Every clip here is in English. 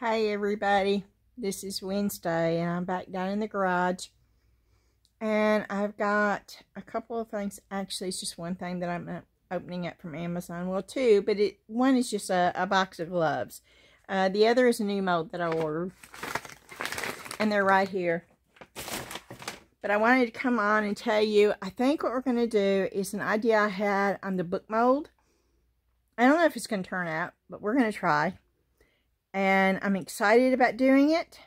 Hey everybody, this is Wednesday and I'm back down in the garage, and I've got a couple of things. Actually, it's just one thing that I'm opening up from Amazon. Well, two, but one is just a box of gloves. The other is a new mold that I ordered, and they're right here. But I wanted to come on and tell you, I think what we're going to do is an idea I had on the book mold. I don't know if it's going to turn out, but we're going to try. And I'm excited about doing it.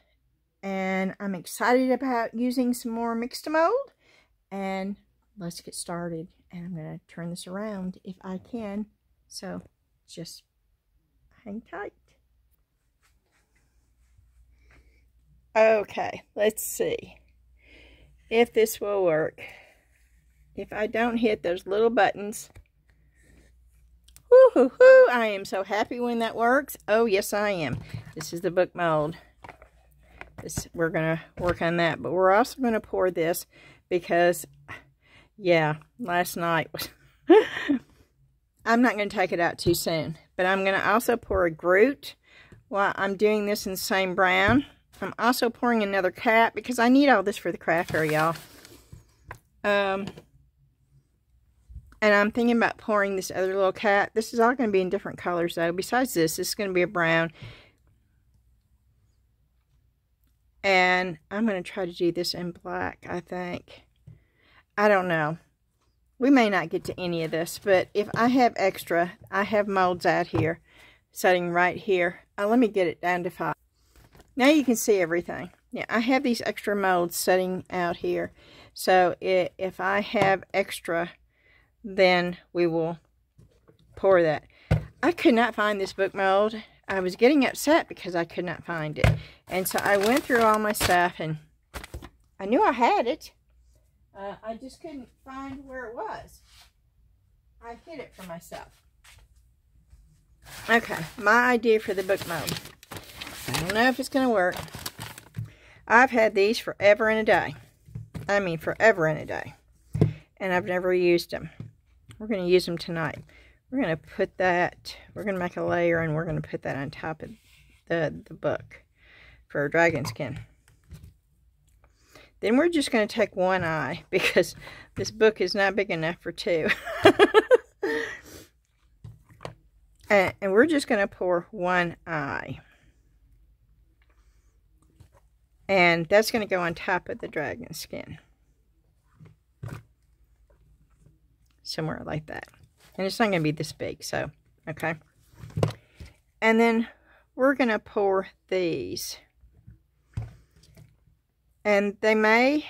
And I'm excited about using some more Mix2Mold. And let's get started. And I'm going to turn this around if I can. So just hang tight. Okay, let's see if this will work. If I don't hit those little buttons. Woo-hoo-hoo, I am so happy when that works. Oh, yes, I am. This is the book mold. We're going to work on that. But we're also going to pour this because, yeah, last night was... I'm not going to take it out too soon. But I'm going to also pour a Groot while I'm doing this in the same brown. I'm also pouring another cat because I need all this for the craft fair, y'all. And I'm thinking about pouring this other little cat. This is all going to be in different colors, though. Besides this is going to be a brown. And I'm going to try to do this in black, I think. I don't know. We may not get to any of this, but if I have extra, I have molds out here, sitting right here. Let me get it down to 5. Now you can see everything. Yeah, I have these extra molds sitting out here. So if I have extra, then we will pour that. I could not find this book mold. I was getting upset because I could not find it. And so I went through all my stuff and I knew I had it. I just couldn't find where it was. I hid it for myself. Okay, my idea for the book mold. I don't know if it's going to work. I've had these forever and a day. I mean, forever and a day. And I've never used them. We're going to use them tonight. We're going to put that, we're going to make a layer and we're going to put that on top of the book for a dragon skin. Then we're just going to take one eye because this book is not big enough for two. and we're just going to pour one eye. And that's going to go on top of the dragon skin. Somewhere like that. And it's not going to be this big, so, okay. And then we're going to pour these. And they may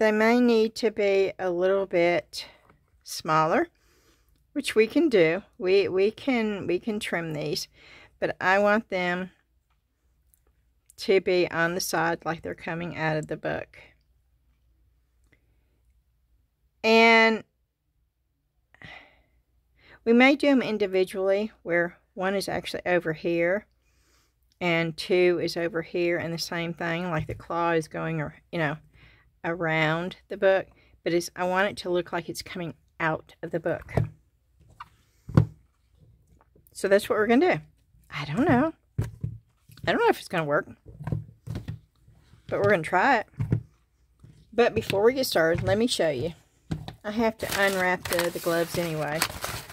need to be a little bit smaller, which we can do. We can trim these, but I want them to be on the side like they're coming out of the book. And we may do them individually, where one is actually over here and 2 is over here, and the same thing, like the claw is going, or around the book. But I want it to look like it's coming out of the book. So that's what we're going to do. I don't know. I don't know if it's going to work, but we're going to try it. But before we get started, let me show you. I have to unwrap the gloves anyway.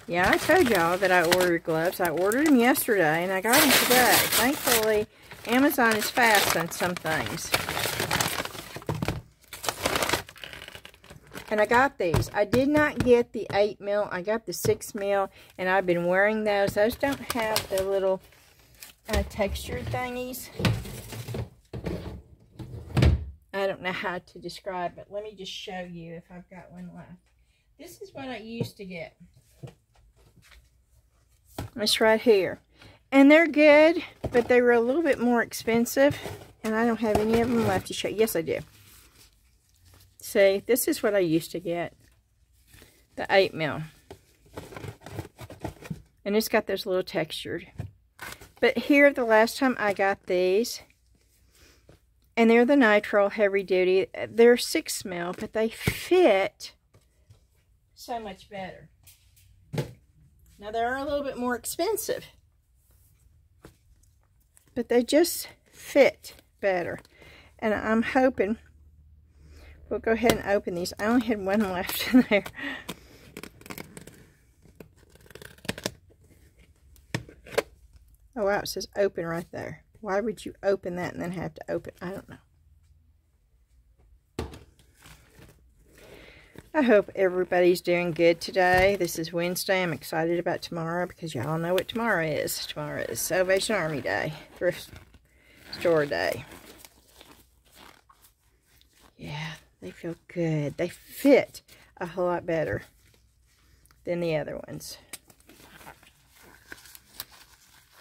Yeah, I told y'all that I ordered gloves. I ordered them yesterday, and I got them today. Thankfully, Amazon is fast on some things. And I got these. I did not get the 8mm. I got the 6mm, and I've been wearing those. Those don't have the little textured thingies. I don't know how to describe it. Let me just show you if I've got one left. This is what I used to get. It's right here. And they're good, but they were a little bit more expensive. And I don't have any of them left to show you. Yes, I do. See, this is what I used to get. The 8mm. And it's got those little textured. But here, the last time I got these, and they're the nitrile heavy duty. They're 6mm, but they fit so much better. Now, they're a little bit more expensive. but they just fit better. And I'm hoping we'll go ahead and open these. I only had one left in there. Oh wow, it says open right there. Why would you open that and then have to open? I don't know. I hope everybody's doing good today. This is Wednesday. I'm excited about tomorrow because y'all know what tomorrow is. Tomorrow is Salvation Army Day. Thrift store day. Yeah, they feel good. They fit a whole lot better than the other ones.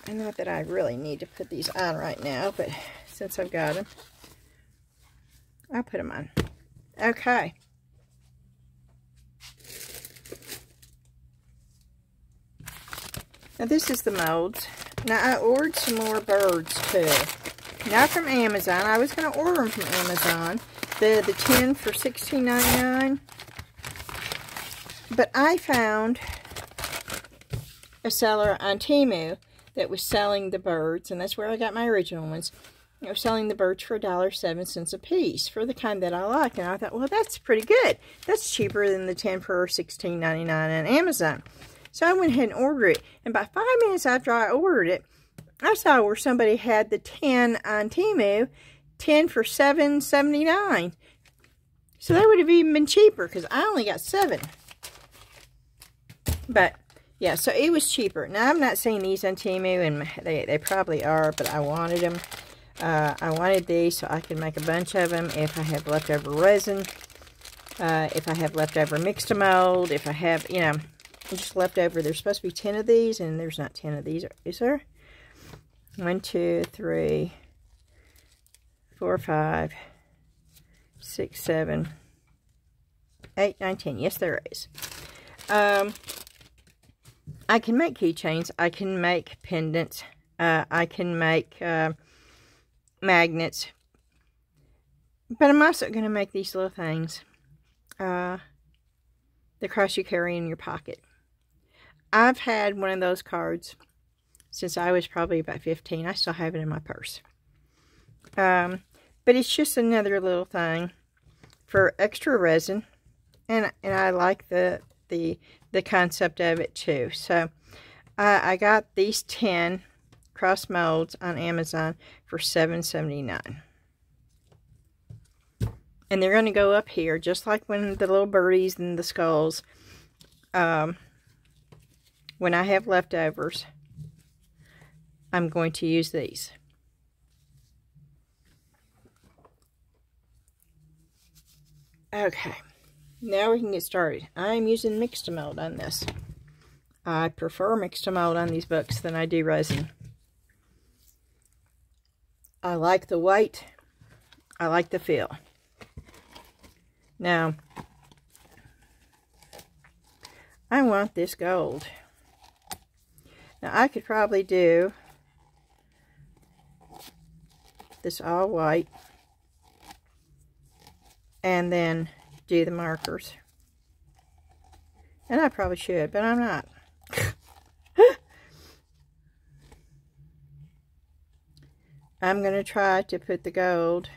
And not that I really need to put these on right now, but since I've got them, I'll put them on. Okay. Now this is the molds. Now I ordered some more birds too. Not from Amazon. I was going to order them from Amazon. The 10 for $16.99. But I found a seller on Temu that was selling the birds, and that's where I got my original ones. They were selling the birds for $1.07 a piece for the kind that I like. And I thought, well, that's pretty good. That's cheaper than the 10 for $16.99 on Amazon. So I went ahead and ordered it. And about 5 minutes after I ordered it, I saw where somebody had the 10 on Temu, 10 for $7.79. So that would have even been cheaper because I only got 7. But, yeah, so it was cheaper. Now, I'm not seeing these on Temu, and they probably are, but I wanted them. I wanted these so I could make a bunch of them if I have leftover resin, if I have leftover Mix2Mold, if I have, you know, just leftover. There's supposed to be 10 of these, and there's not 10 of these, is there? 1, 2, 3, 4, 5, 6, 7, 8, 9, 10. Yes, there is. I can make keychains. I can make pendants. I can make magnets. But I'm also going to make these little things. The cross you carry in your pocket. I've had one of those cards since I was probably about 15. I still have it in my purse. But it's just another little thing for extra resin. And I like the concept of it too. So I got these 10 cross molds on Amazon for $7.79. And they're going to go up here just like when the little birdies and the skulls. When I have leftovers, I'm going to use these. Okay, now we can get started. I'm using Mix2Mold on this. I prefer Mix2Mold on these books than I do resin. I like the weight. I like the feel. Now, I want this gold. Now, I could probably do this all white and then do the markers. And I probably should, but I'm not. I'm going to try to put the gold,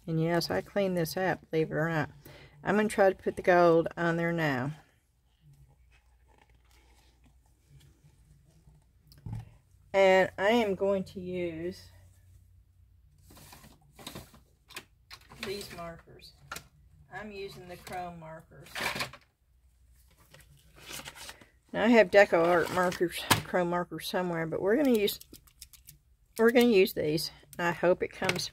and yes, I cleaned this up, believe it or not. I'm going to try to put the gold on there now. And I am going to use these markers. I'm using the chrome markers. Now I have Deco Art markers, chrome markers somewhere, but we're going to use these. I hope it comes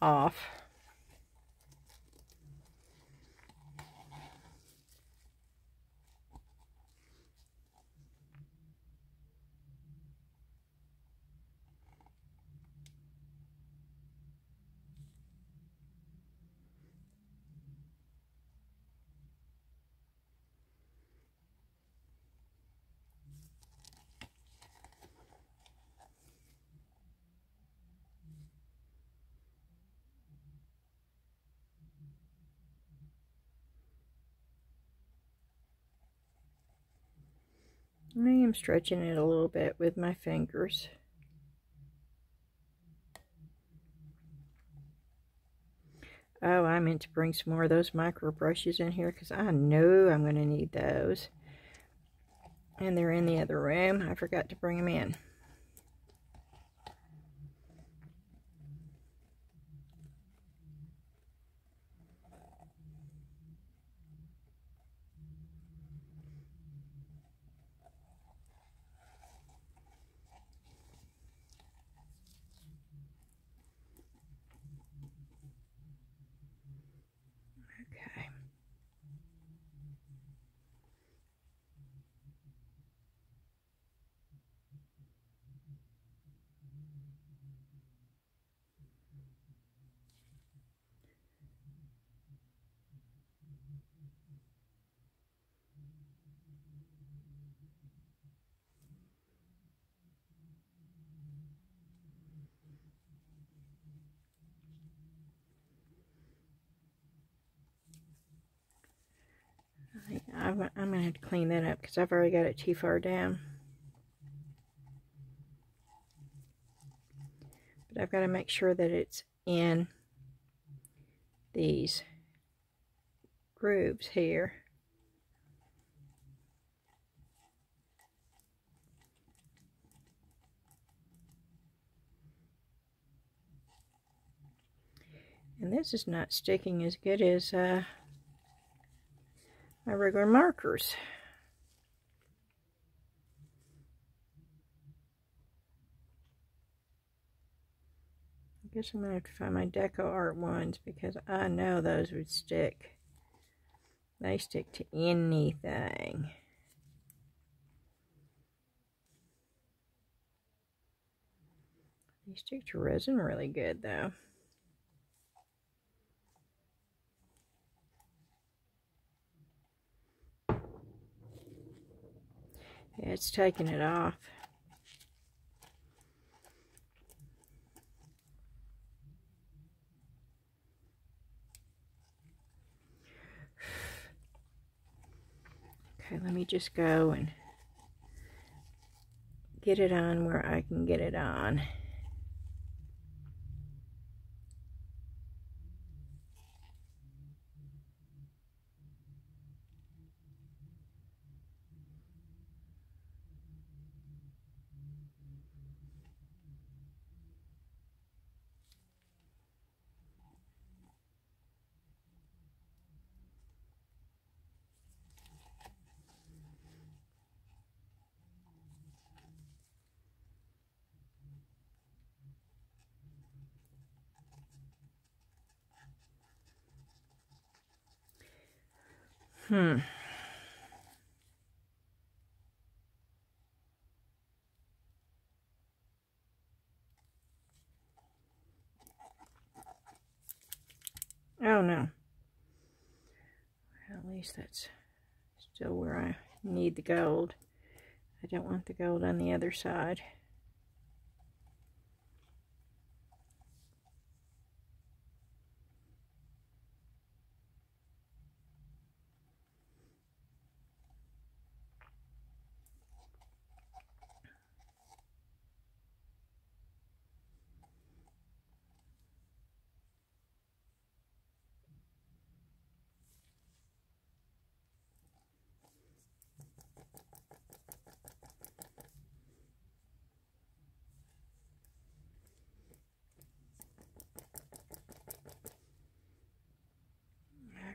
off. I am stretching it a little bit with my fingers. Oh, I meant to bring some more of those micro brushes in here because I know I'm going to need those. And they're in the other room. I forgot to bring them in. Okay. I'm going to have to clean that up because I've already got it too far down. But I've got to make sure that it's in these grooves here. And this is not sticking as good as my regular markers. I guess I'm going to have to find my Deco Art ones because I know those would stick. They stick to anything. They stick to resin really good though. Yeah, it's taking it off. Okay, let me just go and get it on where I can get it on. Oh no. At least that's still where I need the gold. I don't want the gold on the other side.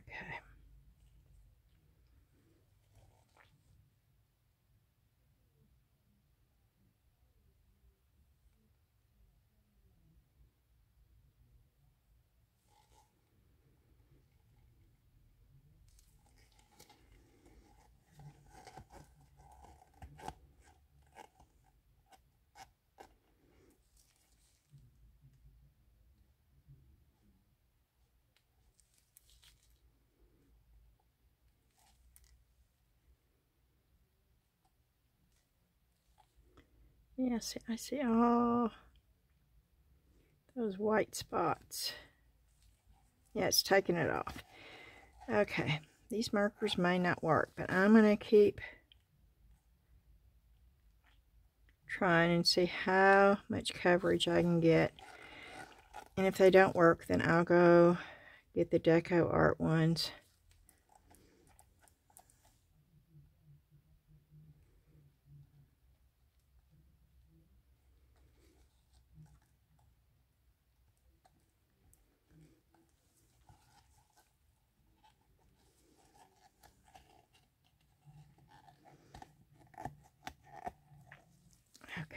Okay. Yeah, I see all those white spots. Yeah, it's taking it off. Okay, these markers may not work, but I'm going to keep trying and see how much coverage I can get. And if they don't work, then I'll go get the Deco Art ones. Okay.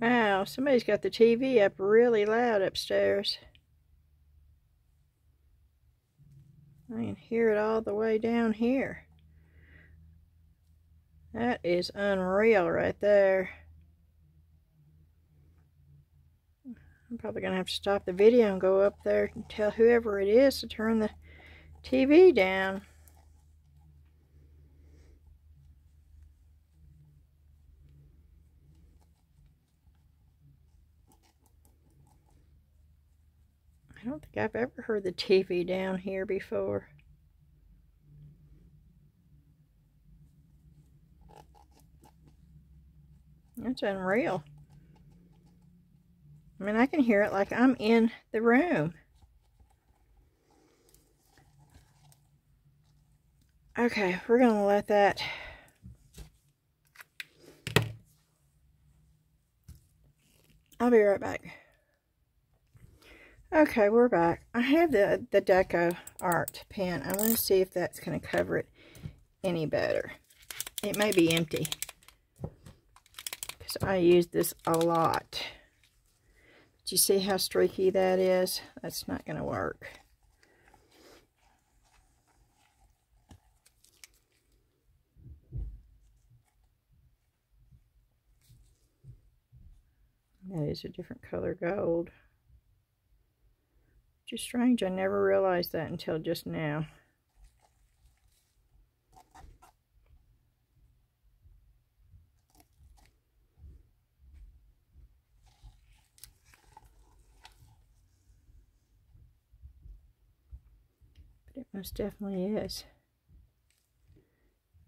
Wow, somebody's got the TV up really loud upstairs. I can hear it all the way down here. That is unreal right there. I'm probably going to have to stop the video and go up there and tell whoever it is to turn the TV down. I don't think I've ever heard the TV down here before. That's unreal. I mean, I can hear it like I'm in the room. Okay, we're going to let that I'll be right back. Okay, we're back. I have the Deco Art pen. I want to see if that's going to cover it any better. It may be empty, because I use this a lot. But you see how streaky that is? That's not going to work. That is a different color gold. Which is strange, I never realized that until just now. But it most definitely is.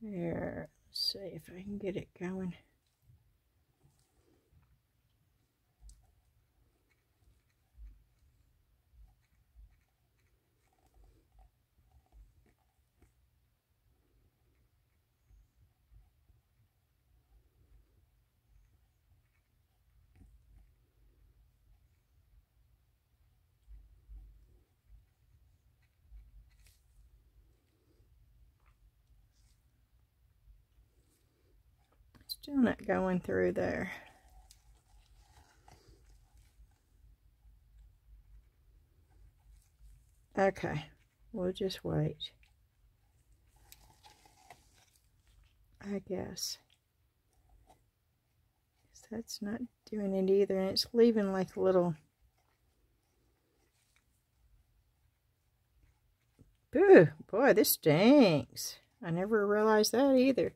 There, let's see if I can get it going. Still not going through there. Okay, we'll just wait. I guess. That's not doing it either, and it's leaving like a little... Boo! Boy, this stinks. I never realized that either.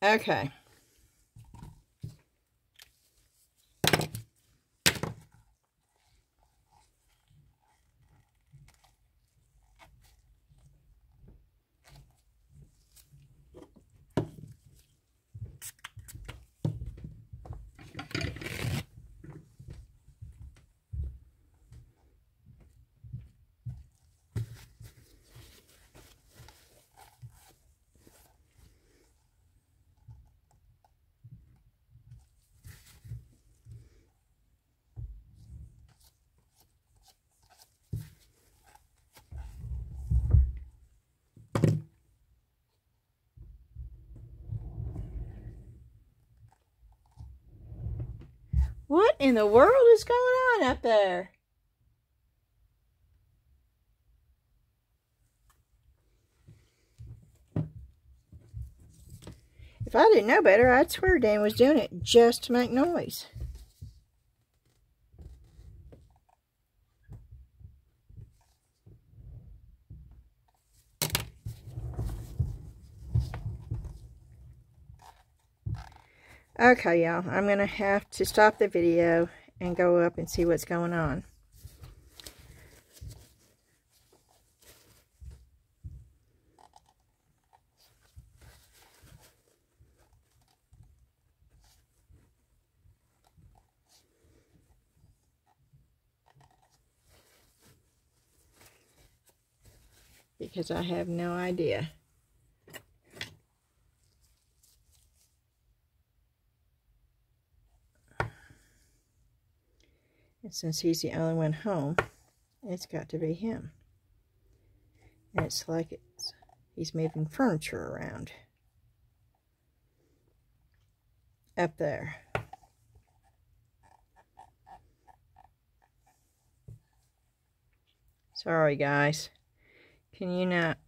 Okay. What in the world is going on up there? If I didn't know better, I'd swear Dan was doing it just to make noise. Okay, y'all, I'm going to have to stop the video and go up and see what's going on. Because I have no idea. And since he's the only one home, it's got to be him. And it's like he's moving furniture around. Up there. Sorry, guys. Can you not?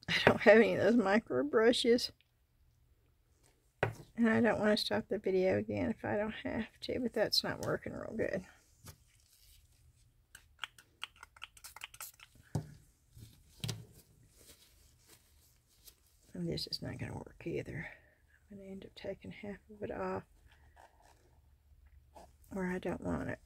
I don't have any of those micro brushes. And I don't want to stop the video again if I don't have to, but that's not working real good. And this is not going to work either. I'm going to end up taking half of it off where I don't want it.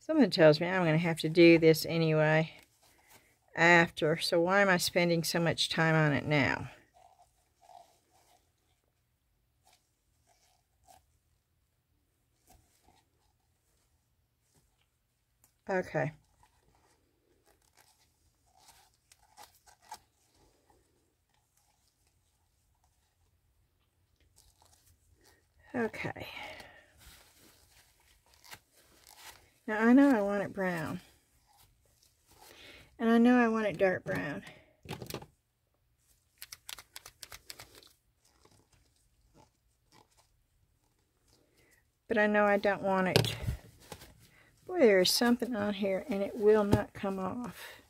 Something tells me I'm going to have to do this anyway after, so why am I spending so much time on it now? Okay. Okay. Now I know I want it brown. And I know I want it dark brown. But I know I don't want it. Boy, there is something on here and it will not come off.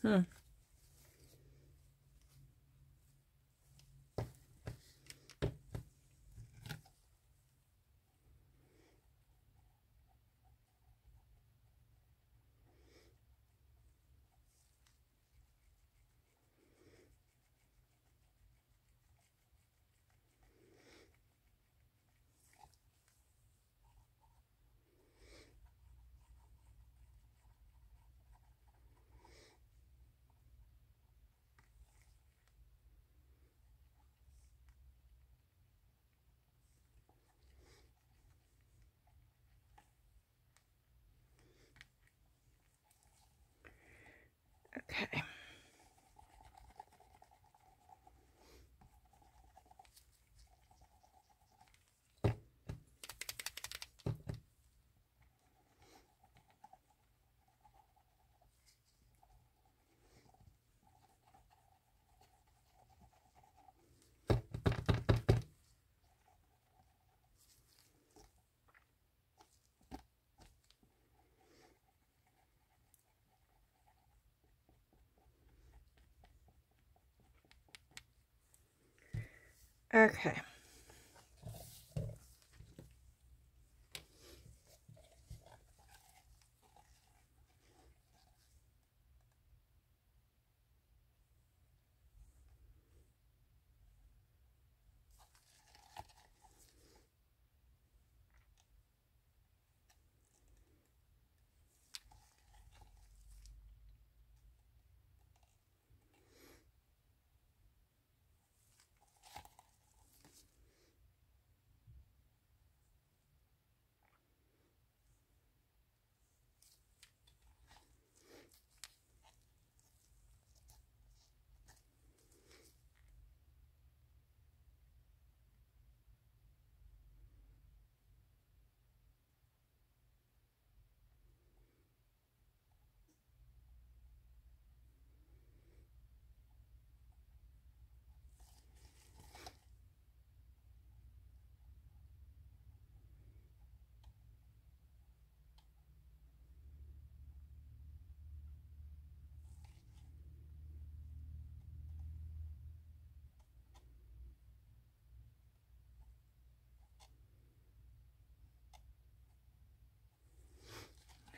Hmm. Okay. Okay.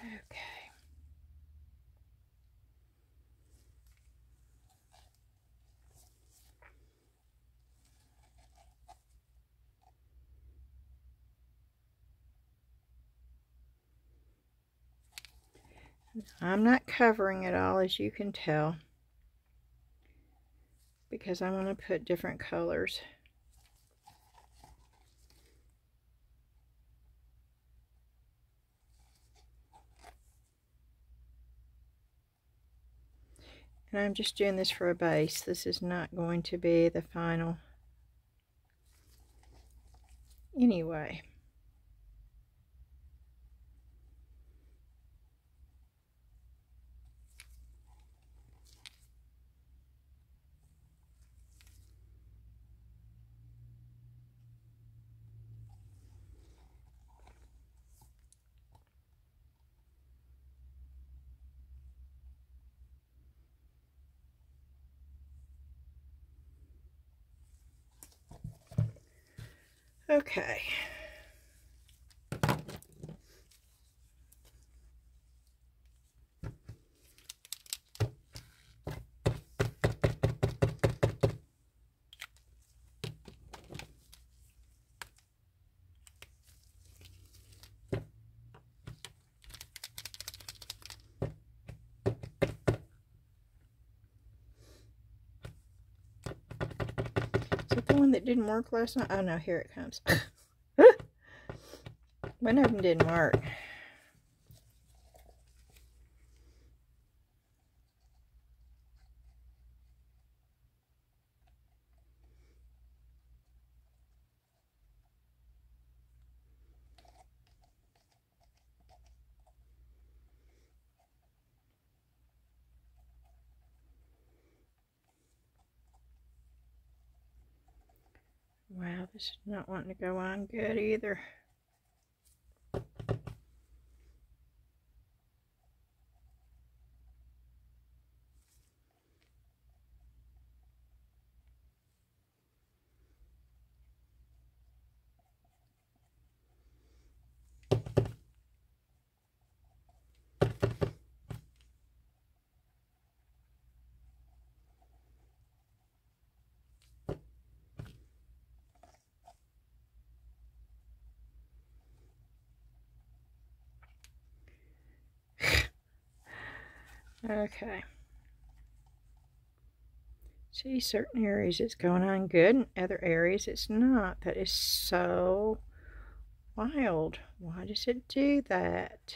Okay. I'm not covering it all, as you can tell, because I want to put different colors. And I'm just doing this for a base. This is not going to be the final anyway. Okay. Is it the one that didn't work last night? Oh no, here it comes. One of them didn't work. Wow, this is not wanting to go on good either. Okay. See, certain areas it's going on good, and other areas it's not. That is so wild. Why does it do that?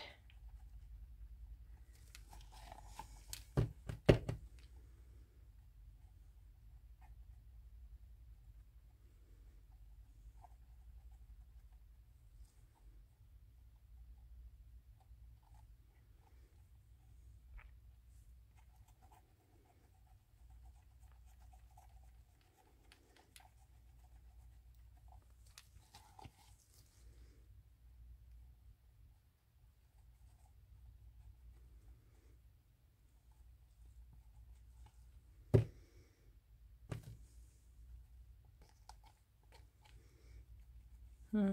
Hmm.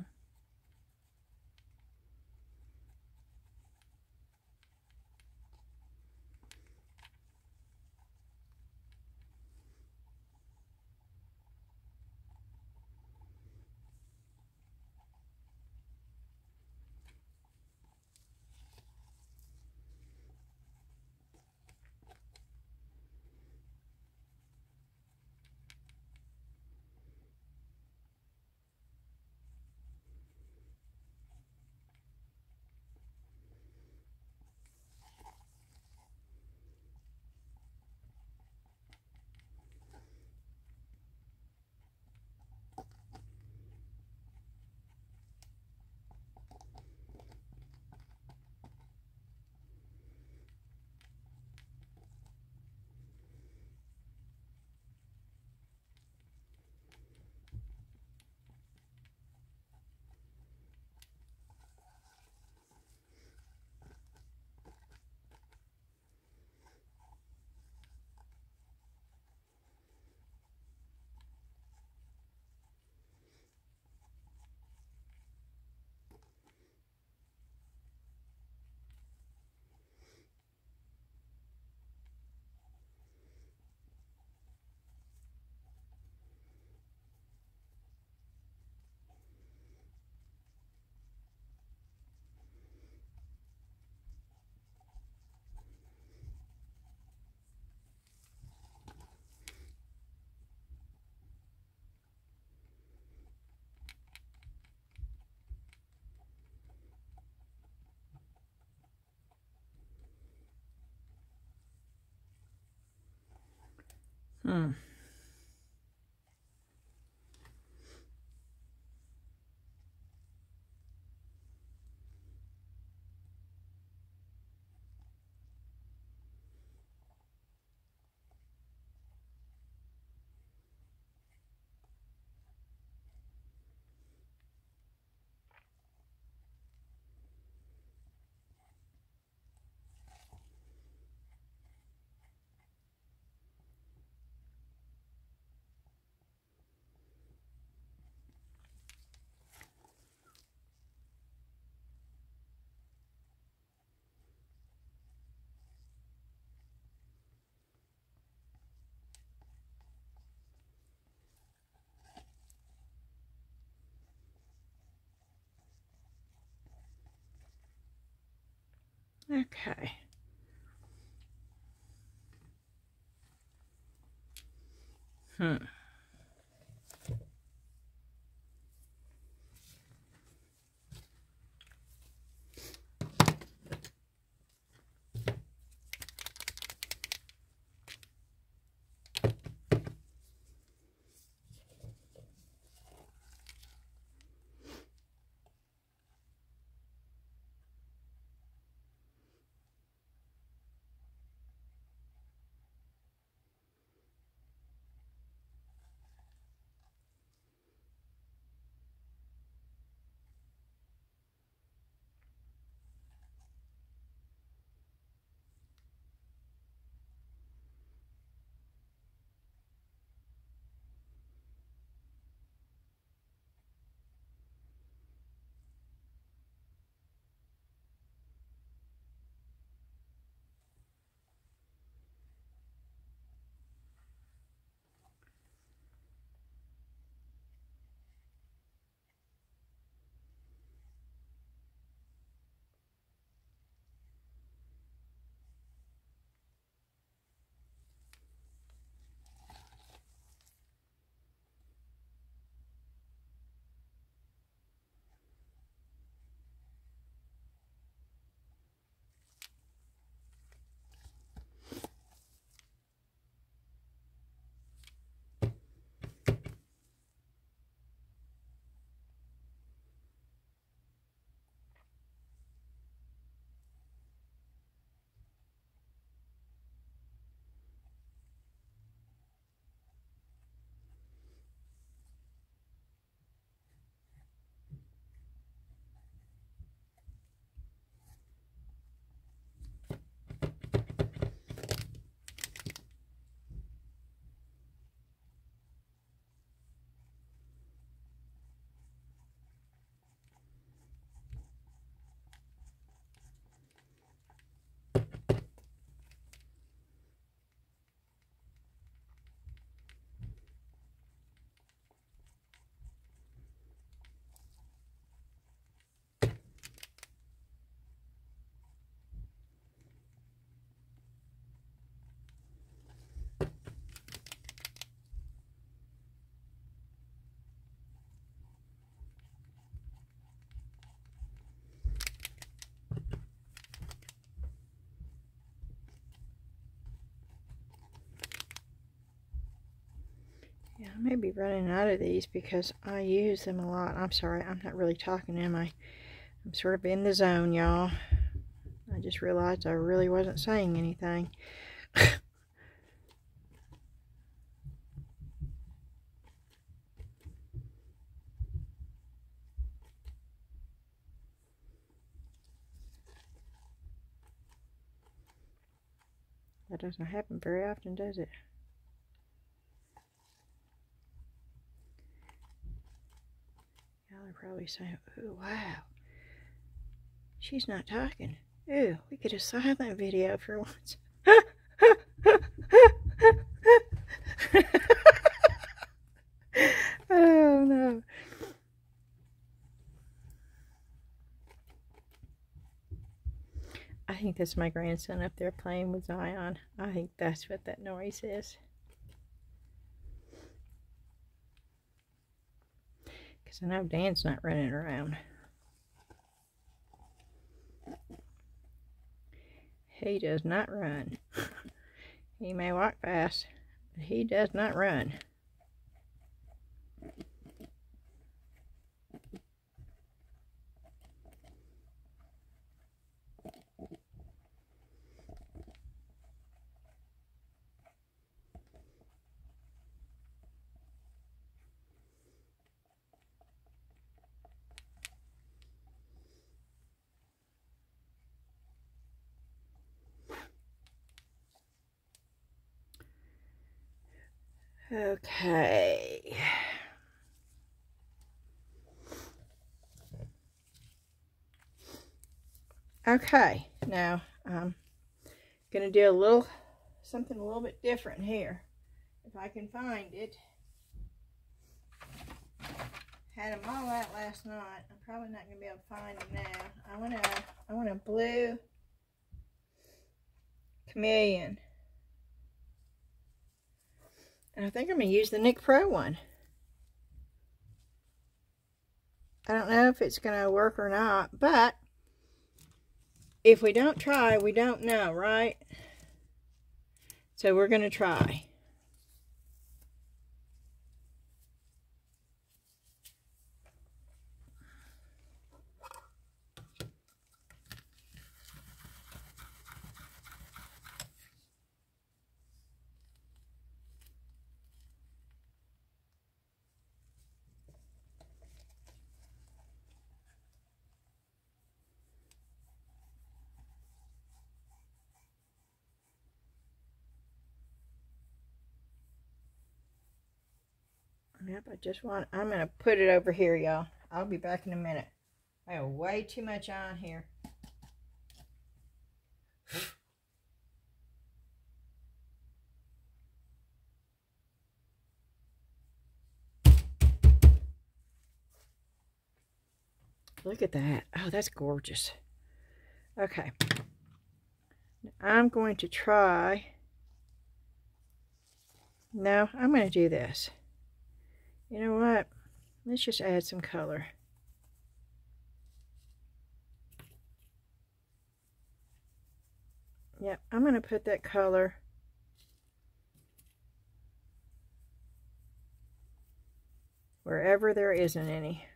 Hmm. Okay. Hmm. Yeah, I may be running out of these because I use them a lot. I'm sorry, I'm not really talking, am I? I'm sort of in the zone, y'all. I just realized I really wasn't saying anything. That doesn't happen very often, does it? Y'all are probably saying, "Ooh, wow. She's not talking. Ooh, we get a silent video for once." Oh no. I think that's my grandson up there playing with Zion. I think that's what that noise is. Because I know Dan's not running around. He does not run. He may walk fast, but he does not run. Okay. Okay, now I'm gonna do something a little bit different here. If I can find it. Had them all out last night. I'm probably not gonna be able to find them now. I want a blue chameleon. And I think I'm going to use the Nick Pro one. I don't know if it's going to work or not, but if we don't try, we don't know, right? So we're going to try. Yep, I'm going to put it over here, y'all. I'll be back in a minute. I have way too much on here. Look at that. Oh, that's gorgeous. Okay. I'm going to try. No, I'm going to do this. You know what? Let's just add some color. Yep, I'm going to put that color wherever there isn't any.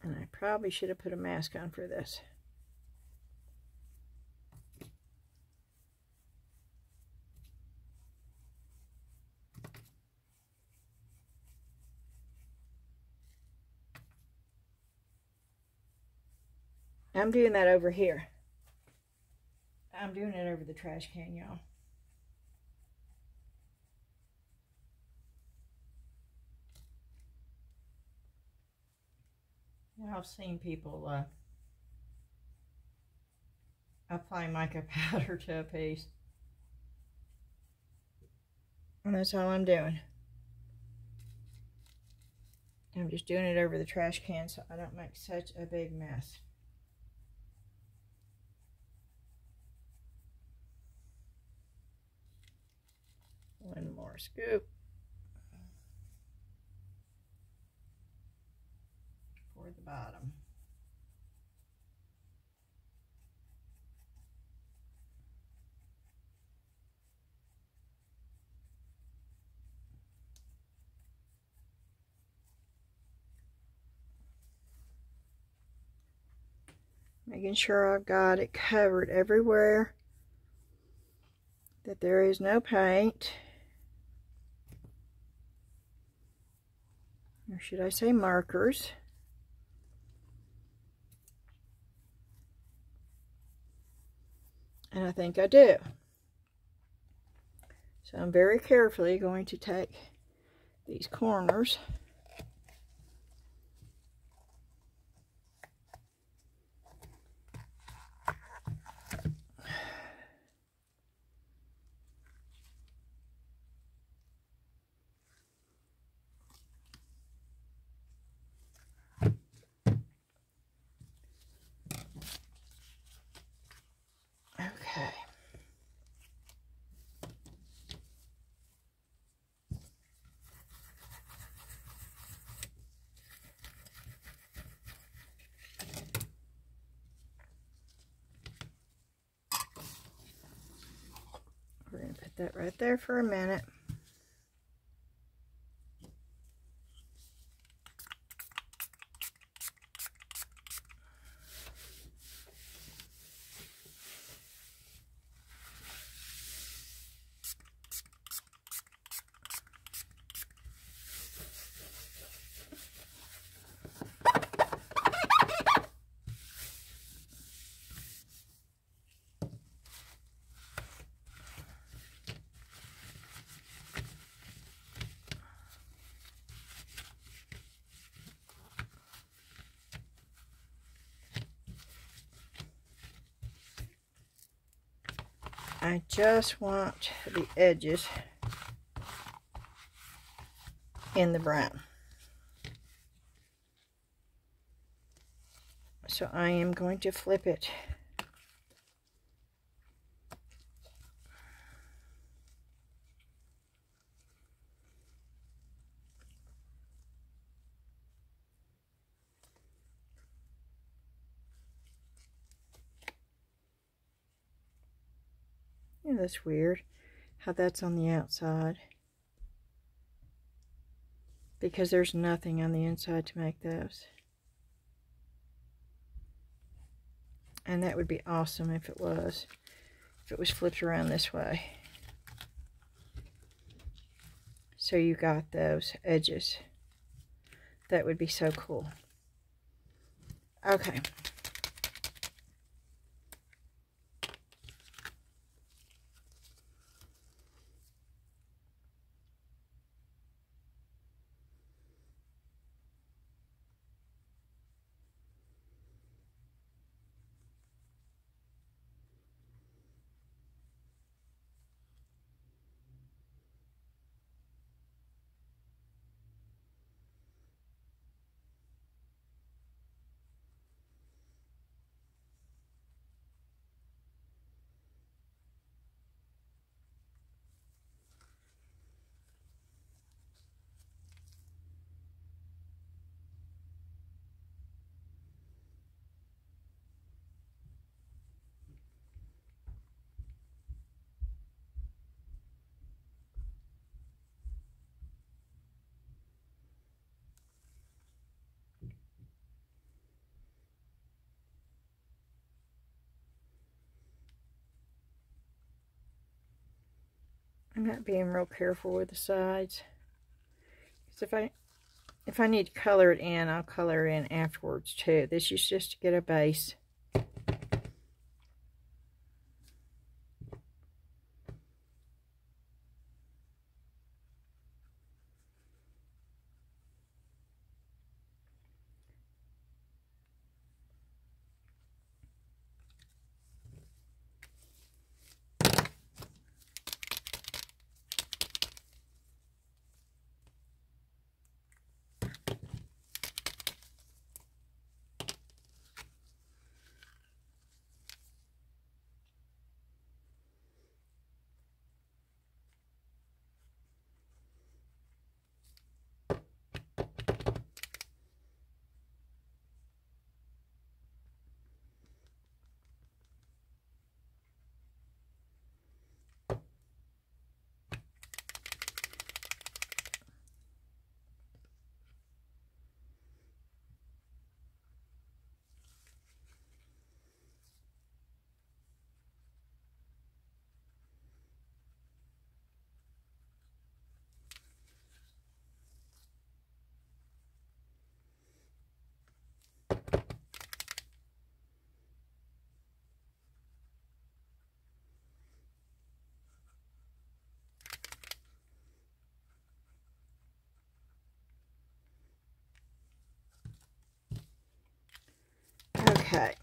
And I probably should have put a mask on for this. I'm doing that over here. I'm doing it over the trash can, y'all. I've seen people apply mica powder to a piece. And that's all I'm doing. I'm just doing it over the trash can so I don't make such a big mess. One more scoop for the bottom. Making sure I've got it covered everywhere, that there is no paint. Or should I say markers. And I think I do. So I'm very carefully going to take these corners okay. We're going to put that right there for a minute. I just want the edges in the brown. So I am going to flip it. Yeah, that's weird how that's on the outside, because there's nothing on the inside to make those. And that would be awesome if it was flipped around this way. So you got those edges. That would be so cool. Okay. I'm not being real careful with the sides. Because if I need to color it in, I'll color it in afterwards too. This is just to get a base. Okay.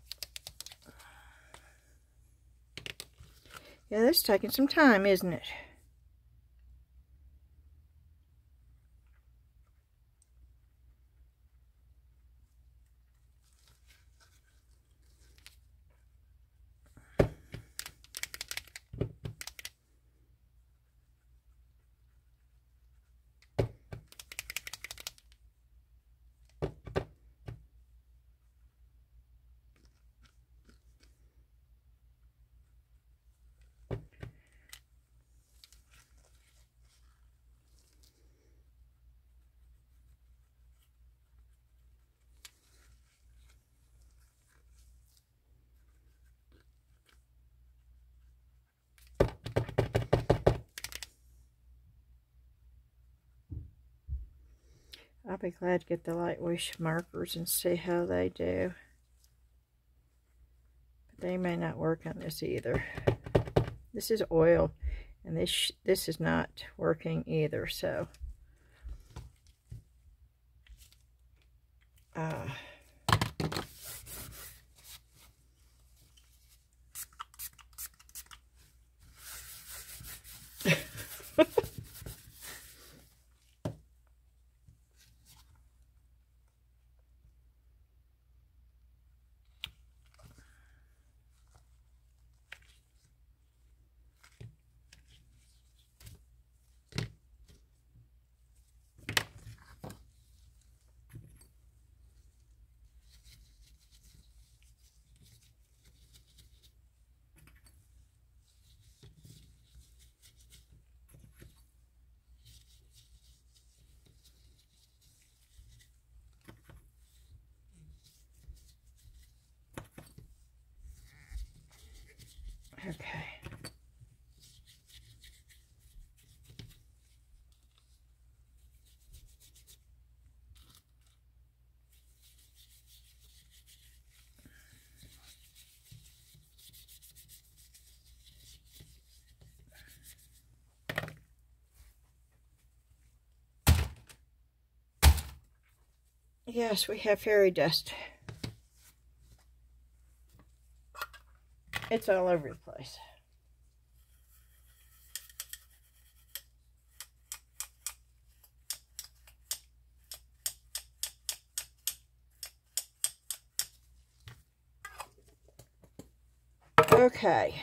Yeah, this is taking some time, isn't it? I'll be glad to get the light wash markers and see how they do. But they may not work on this either. This is oil, and this is not working either, so. Okay. Yes, we have fairy dust. It's all over the place. Okay.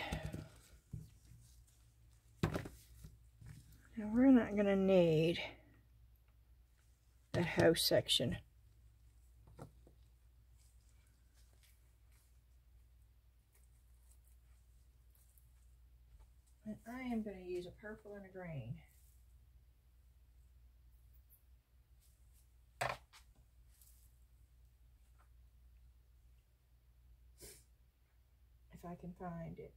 Now we're not going to need that house section. And I am going to use a purple and a green. If I can find it.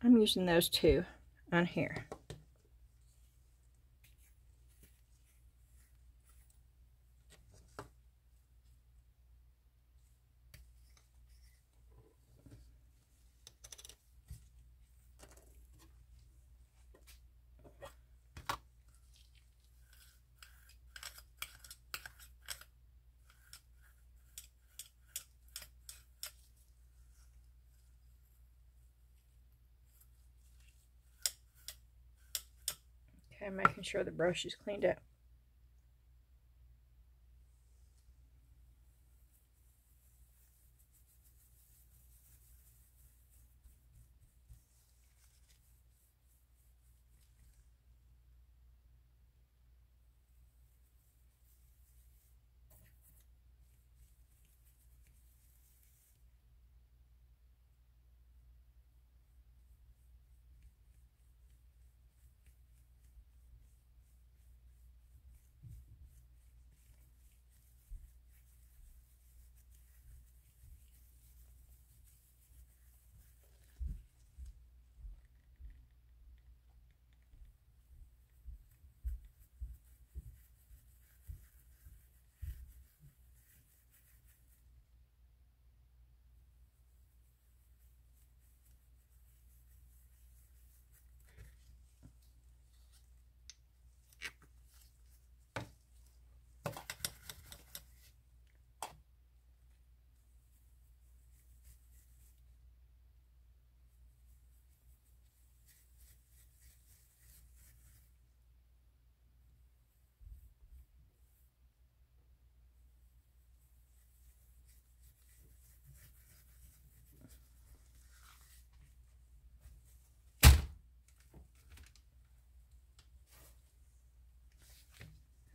I'm using those two on here. Okay, making sure the brush is cleaned up.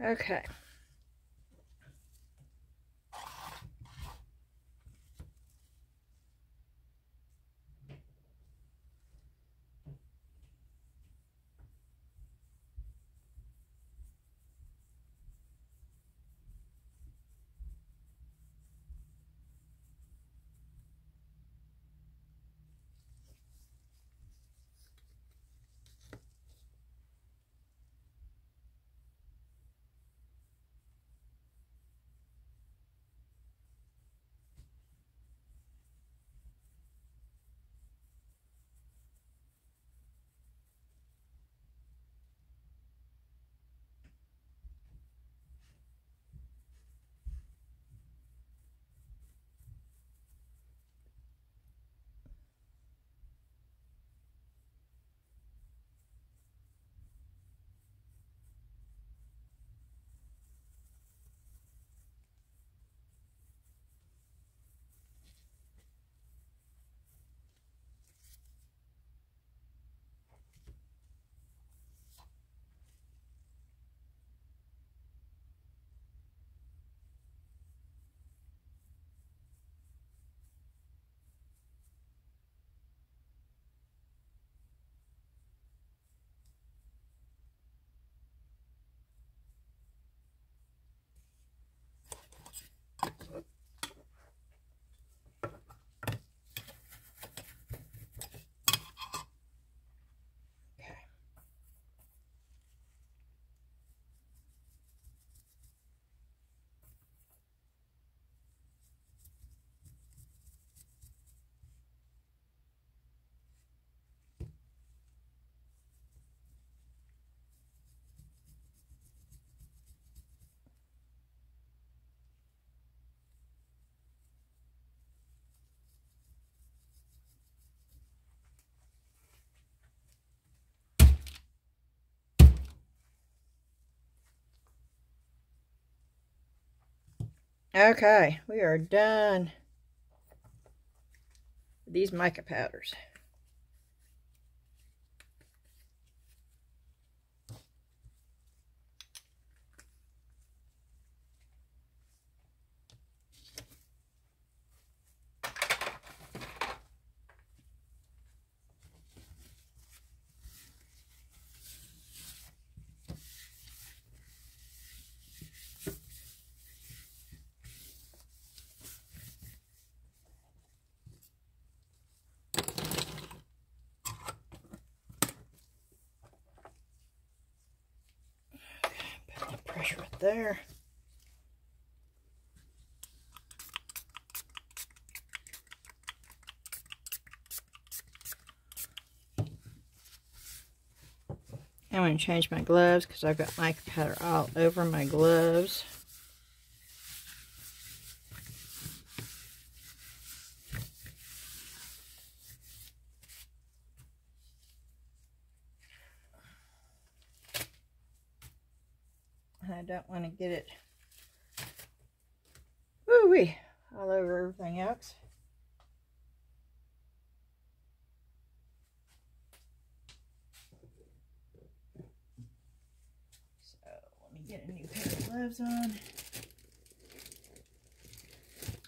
Okay. Okay, we are done with these mica powders. Put the pressure right there. I'm going to change my gloves because I've got mica powder all over my gloves. And I don't want to get it woo-wee all over everything else. So let me get a new pair of gloves on.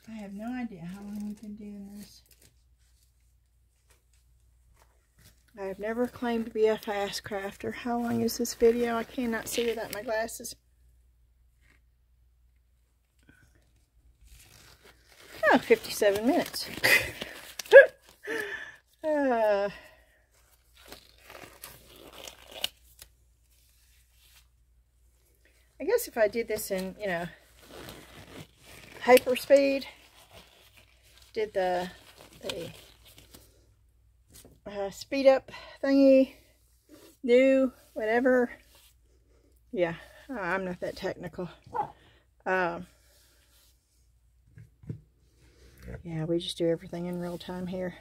I have no idea how long we've been doing this. I have never claimed to be a fast crafter. How long is this video? I cannot see without my glasses. Oh, 57 minutes. I guess if I did this in, you know, hyper speed, did the speed up thingy, do whatever. Yeah, I'm not that technical. Yeah, we just do everything in real time here.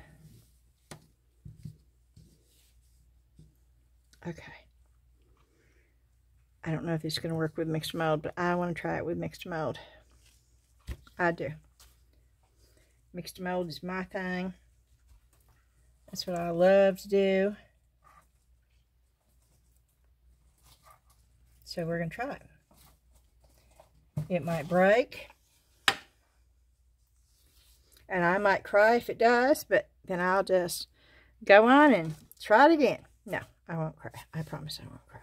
Okay. I don't know if it's going to work with Mix2Mold, but I want to try it with Mix2Mold. I do. Mix2Mold is my thing. That's what I love to do. So we're going to try it. It might break. And I might cry if it does, but then I'll just go on and try it again. No, I won't cry. I promise I won't cry.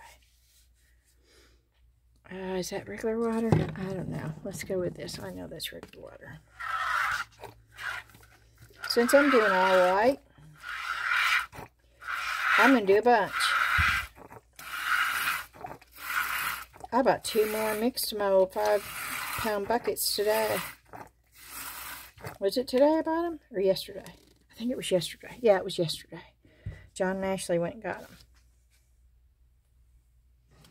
Is that regular water? I don't know. Let's go with this. I know that's regular water. Since I'm doing all right, I'm going to do a bunch. I bought 2 more Mix2Mold 5-pound buckets today. Was it today I bought them? Or yesterday? I think it was yesterday. Yeah, it was yesterday. John and Ashley went and got them.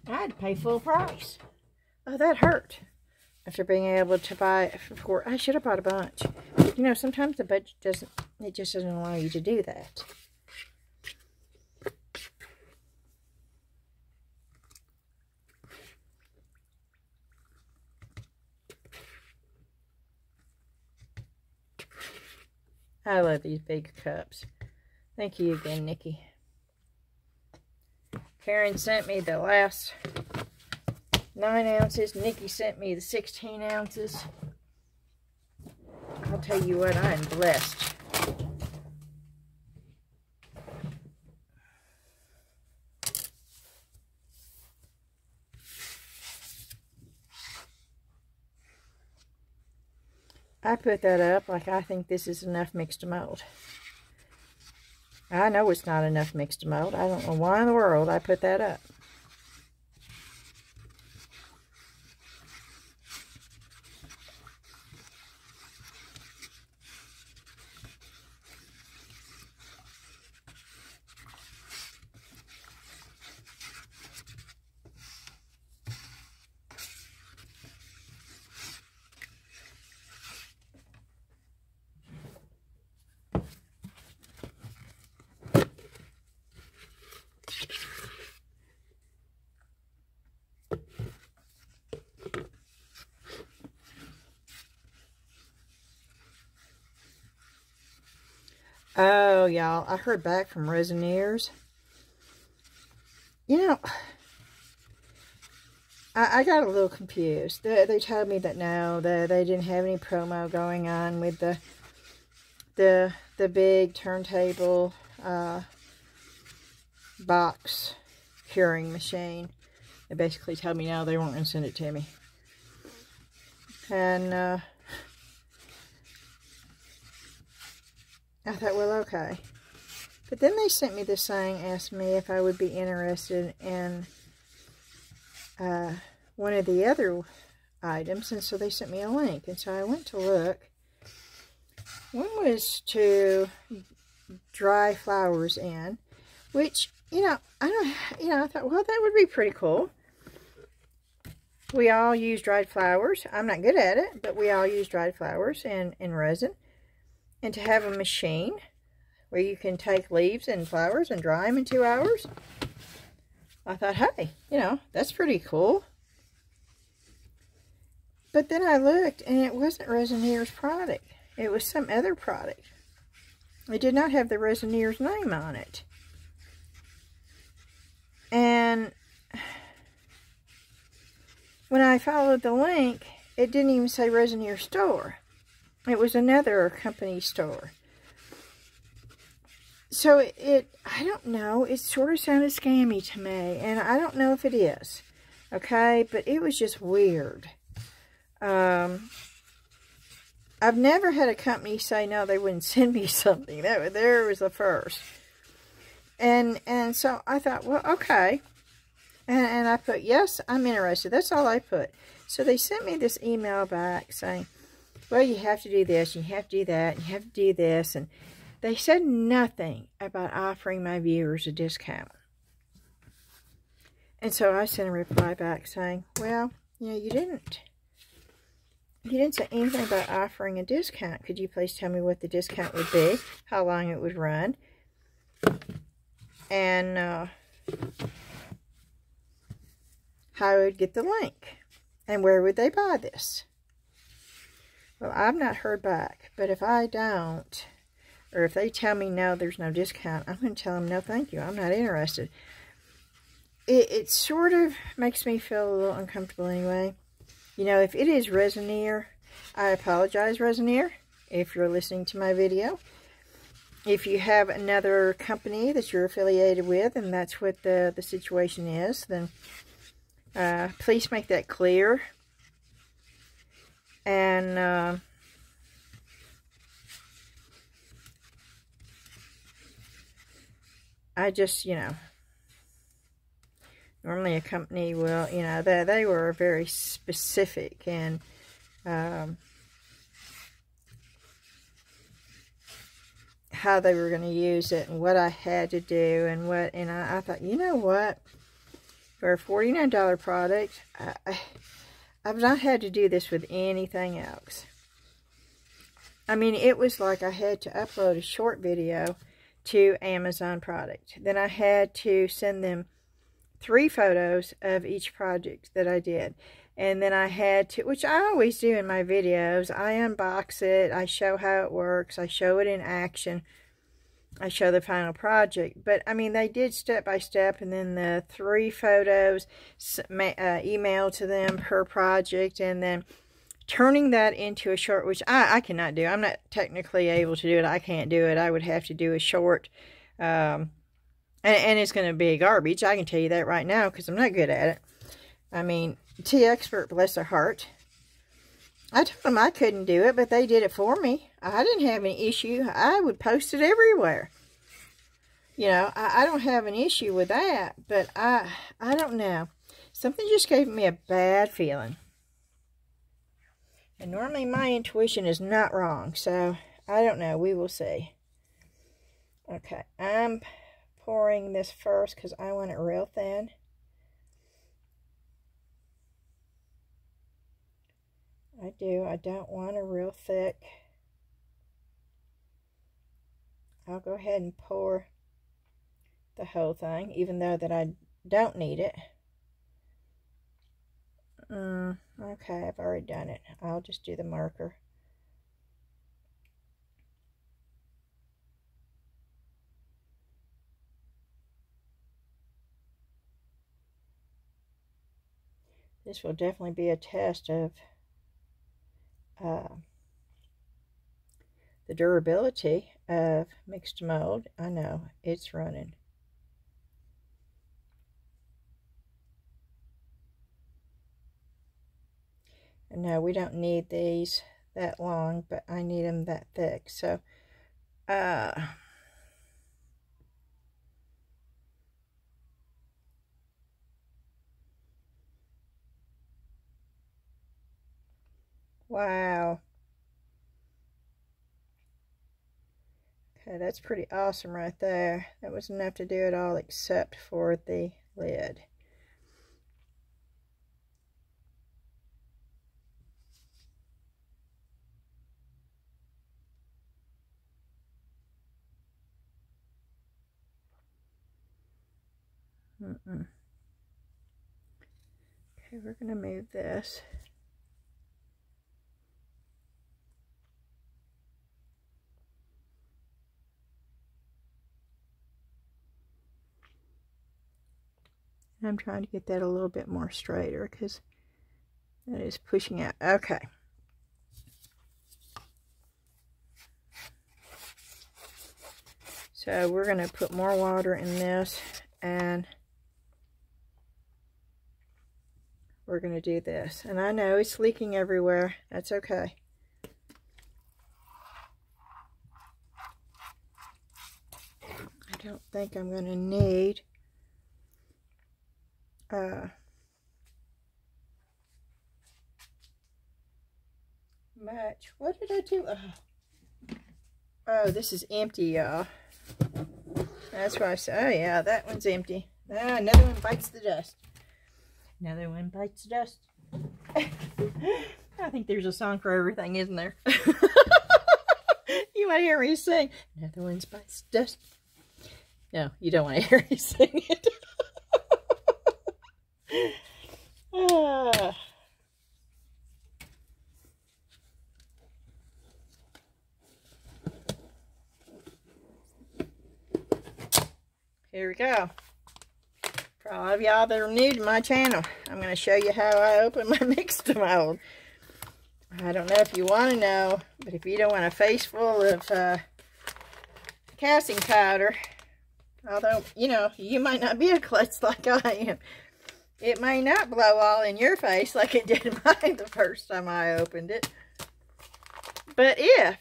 I had to pay full price. Oh, that hurt. After being able to buy, I should have bought a bunch. You know, sometimes the budget doesn't, it just doesn't allow you to do that. I love these big cups. Thank you again, Nikki. Karen sent me the last 9 ounces. Nikki sent me the 16 ounces. I'll tell you what, I am blessed. I put that up like I think this is enough Mix2Mold. I know it's not enough Mix2Mold. I don't know why in the world I put that up. Oh, y'all, I heard back from Resineers. You know, I got a little confused. They told me that no, they didn't have any promo going on with the big turntable box curing machine. They basically told me no, they weren't going to send it to me. And I thought, well, okay. But then they sent me this thing, asked me if I would be interested in one of the other items, and so they sent me a link. And so I went to look. One was to dry flowers in, which, I thought, well, that would be pretty cool. We all use dried flowers. I'm not good at it, but we all use dried flowers in resin. And to have a machine where you can take leaves and flowers and dry them in 2 hours, I thought, hey, that's pretty cool. But then I looked, and it wasn't Resineers' product. It was some other product. It did not have the Resineers' name on it. And when I followed the link, it didn't even say Resineers store. It was another company store. So I don't know, it sort of sounded scammy to me, and I don't know if it is, okay, but it was just weird. I've never had a company say no, they wouldn't send me something. There was the first. And so I thought, well, okay, and I put, yes, I'm interested. That's all I put. So they sent me this email back saying, well, you have to do this, you have to do that, you have to do this, and they said nothing about offering my viewers a discount. And so I sent a reply back saying, well, you didn't say anything about offering a discount. Could you please tell me what the discount would be, how long it would run, and how I would get the link, and where would they buy this? Well, I've not heard back, but if I don't, or if they tell me no, there's no discount, I'm going to tell them no, thank you, I'm not interested. It sort of makes me feel a little uncomfortable anyway, You know, if it is Resinier, I apologize, Resinier, if you're listening to my video. If you have another company that you're affiliated with and that's what the situation is, then please make that clear. And I just, you know, normally a company will, you know, they were very specific and how they were going to use it and what I had to do and what, and I thought, you know what, for a $49 product, I've not had to do this with anything else. I mean, it was like I had to upload a short video to Amazon product. Then I had to send them 3 photos of each project that I did. And then I had to, which I always do in my videos, I unbox it, I show how it works, I show it in action, I show the final project. But, I mean, they did step by step, and then the 3 photos emailed to them per project, and then turning that into a short, which I cannot do. I'm not technically able to do it. I can't do it. I would have to do a short, and it's going to be garbage. I can tell you that right now because I'm not good at it. I mean, T-Expert, bless their heart. I told them I couldn't do it, but they did it for me. I didn't have any issue. I would post it everywhere. You know, I don't have an issue with that, but I don't know. Something just gave me a bad feeling. And normally my intuition is not wrong, so I don't know. We will see. Okay, I'm pouring this first because I want it real thin. I do. I don't want it real thick. I'll go ahead and pour the whole thing, even though that I don't need it. Okay, I've already done it. I'll just do the marker. This will definitely be a test of the durability of Mix2Mold. I know, it's running. And no, we don't need these that long, but I need them that thick. So, wow. Okay, that's pretty awesome right there. That was enough to do it all except for the lid. Okay, we're going to move this. I'm trying to get that a little bit more straighter because that is pushing out. Okay. So we're going to put more water in this, and we're going to do this. And I know it's leaking everywhere. That's okay. I don't think I'm going to need much. What did I do? Oh, this is empty, y'all. That's why I said, oh yeah, that one's empty. Ah, another one bites the dust. Another one bites the dust. I think there's a song for everything, isn't there? You want to hear me sing? Another one bites the dust. No, you don't want to hear me sing it. Here we go. For all of y'all that are new to my channel, I'm going to show you how I open my Mix2Mold. I don't know if you want to know, but if you don't want a face full of casting powder, although, you know, you might not be a klutz like I am, it may not blow all in your face like it did mine the first time I opened it. But if,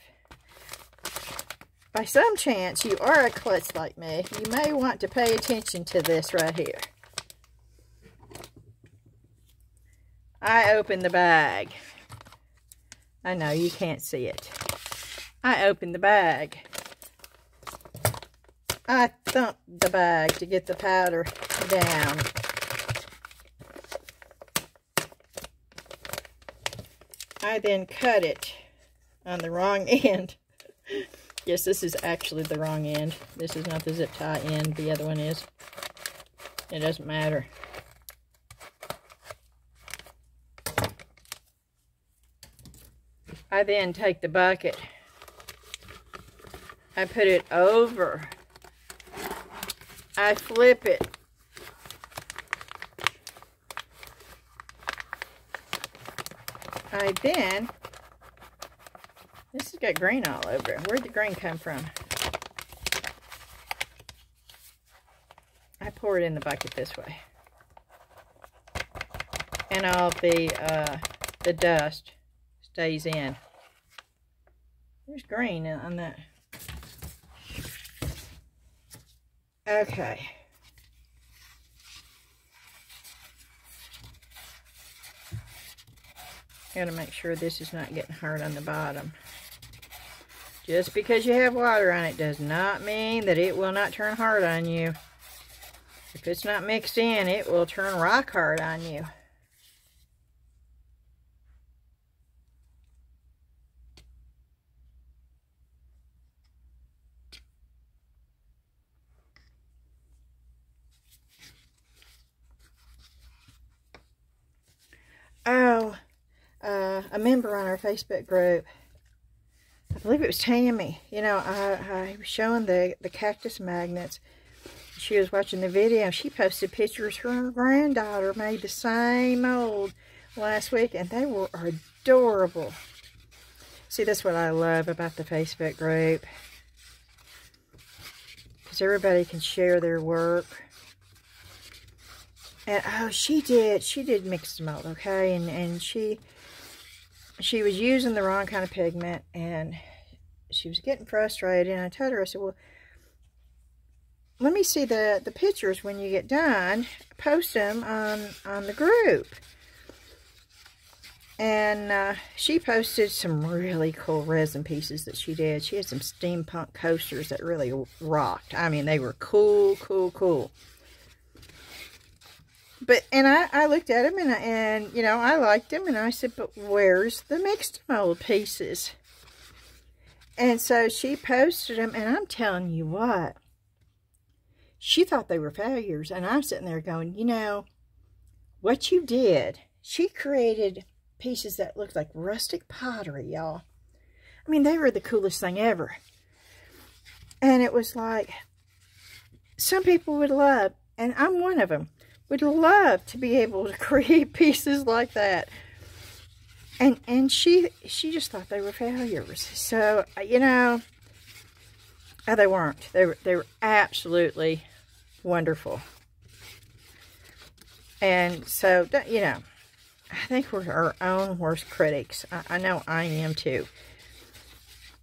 by some chance, you are a klutz like me, you may want to pay attention to this right here. I open the bag. I know you can't see it. I open the bag. I thump the bag to get the powder down. I then cut it on the wrong end. Yes, this is actually the wrong end. This is not the zip tie end. The other one is. It doesn't matter. I then take the bucket. I put it over. I flip it. I then, this has got green all over it. Where'd the green come from? I pour it in the bucket this way. And all the dust stays in. There's green on that. Okay. Gotta make sure this is not getting hard on the bottom. Just because you have water on it does not mean that it will not turn hard on you. If it's not mixed in, it will turn rock hard on you. Oh, a member on our Facebook group, I believe it was Tammy, you know, I was showing the cactus magnets. She was watching the video. She posted pictures. Her granddaughter made the same mold last week, and they were adorable. See, that's what I love about the Facebook group, because everybody can share their work. And oh, she did Mix2Mold, okay, and she was using the wrong kind of pigment, and she was getting frustrated. And I told her, I said, well, let me see the pictures when you get done. Post them on the group. And she posted some really cool resin pieces that she did. She had some steampunk coasters that really rocked. I mean, they were cool. But, and I looked at them, and you know, I liked them, and I said, but where's the Mix2Mold pieces? And so she posted them, and I'm telling you what, she thought they were failures, and I'm sitting there going, you know, what you did, she created pieces that looked like rustic pottery, y'all. I mean, they were the coolest thing ever. And it was like, some people would love, and I'm one of them, would love to be able to create pieces like that. And she just thought they were failures. So, you know, they weren't. They were absolutely wonderful. And so, you know, I think we're our own worst critics. I know I am too.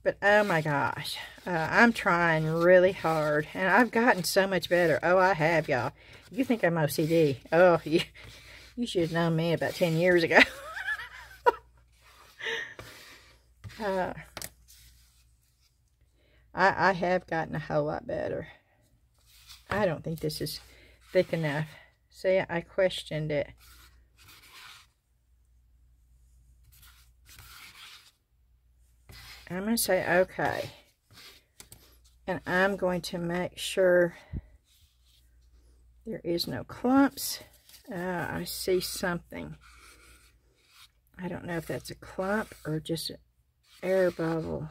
But oh my gosh, I'm trying really hard, and I've gotten so much better. Oh, I have, y'all. You think I'm OCD? Oh, you should have known me about 10 years ago. I have gotten a whole lot better. I don't think this is thick enough. See, I questioned it. I'm going to say okay. And I'm going to make sure there is no clumps. I see something. I don't know if that's a clump or just an air bubble.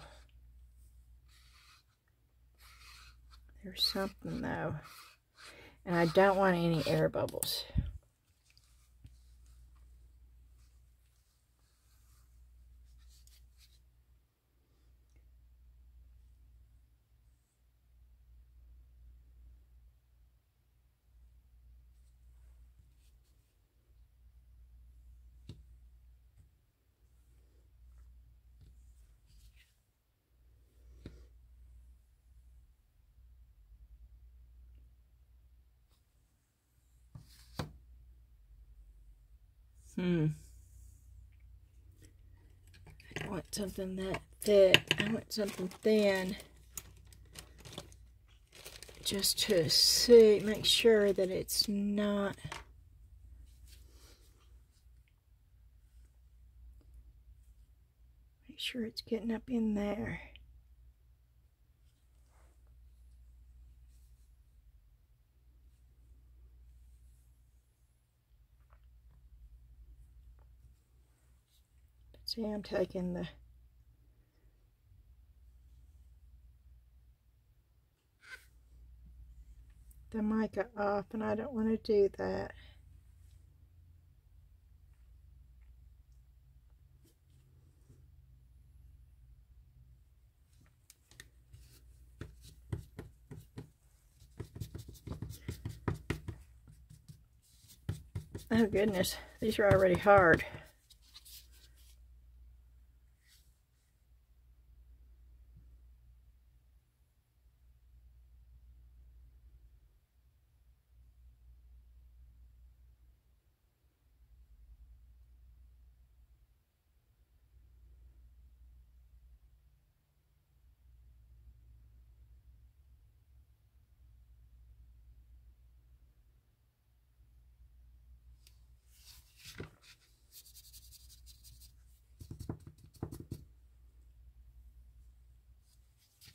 There's something though. And I don't want any air bubbles. I want something that thick. I want something thin. Just to see, make sure that it's not. Make sure it's getting up in there. See, I'm taking the mica off, and I don't want to do that. Oh goodness, these are already hard.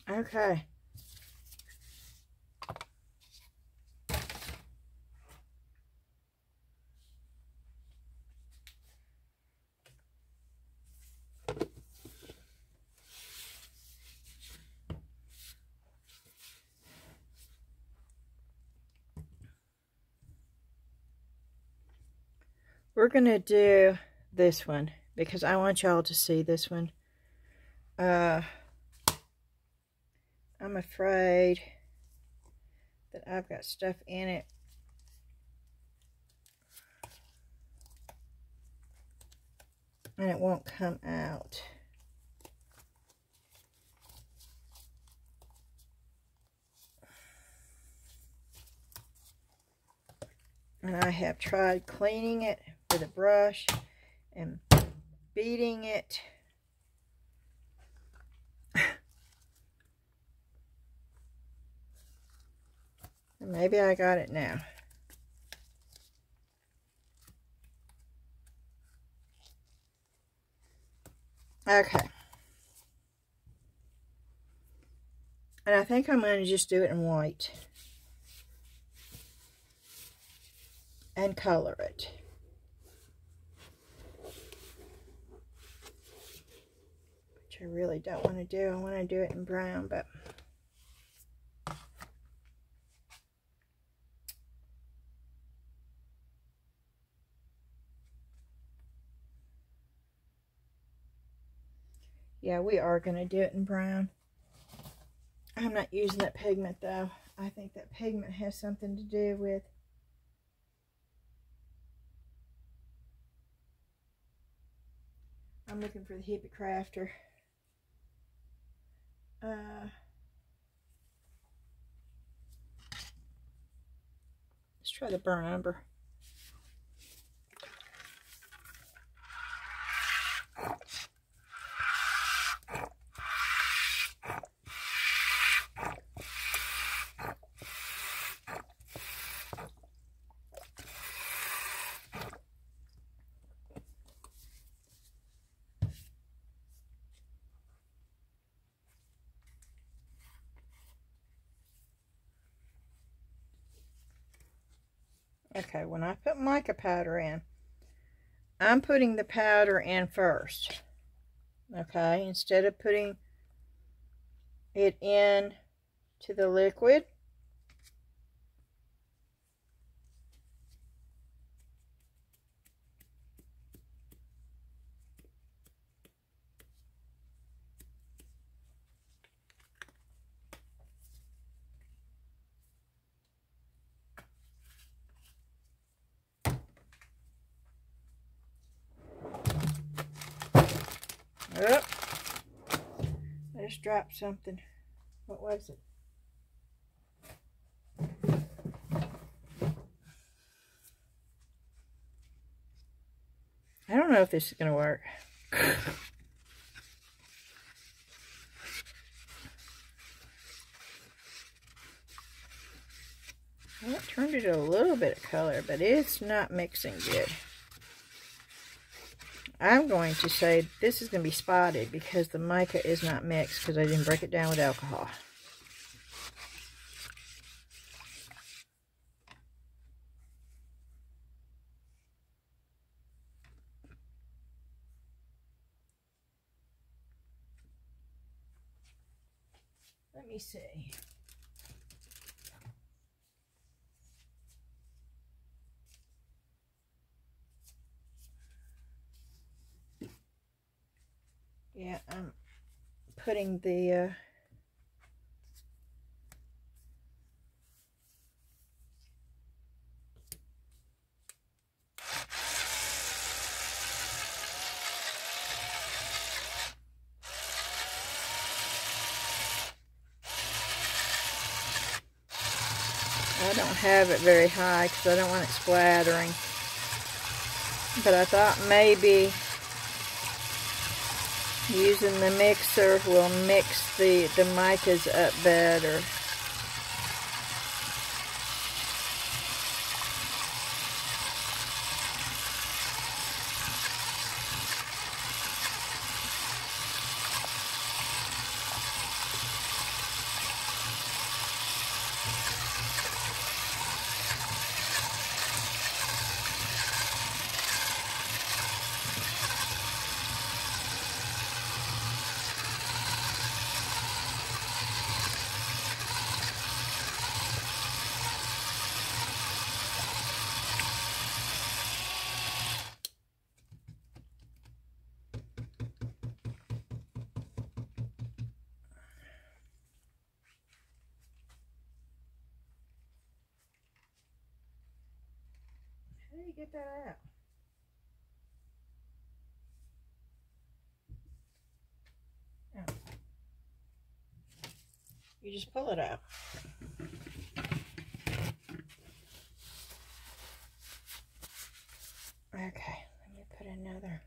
Okay. We're going to do this one because I want y'all to see this one. I'm afraid that I've got stuff in it. And it won't come out. And I have tried cleaning it with a brush and beating it. And maybe I got it now. Okay. And I think I'm going to just do it in white. And color it. Which I really don't want to do. I want to do it in brown, but... yeah, we are going to do it in brown. I'm not using that pigment, though. I think that pigment has something to do with... I'm looking for the Hippie Crafter. Let's try the burnt umber. Okay, when I put mica powder in, I'm putting the powder in first. Okay, instead of putting it in to the liquid. Oh, I just dropped something. What was it? I don't know if this is going to work. Well, it turned it a little bit of color, but it's not mixing good. I'm going to say this is going to be spotted because the mica is not mixed because I didn't break it down with alcohol. Let me see. Yeah, I'm putting the I don't have it very high because I don't want it splattering. But I thought maybe using the mixer will mix the micas up better. How do you get that out? Oh. You just pull it out. Okay, let me put another.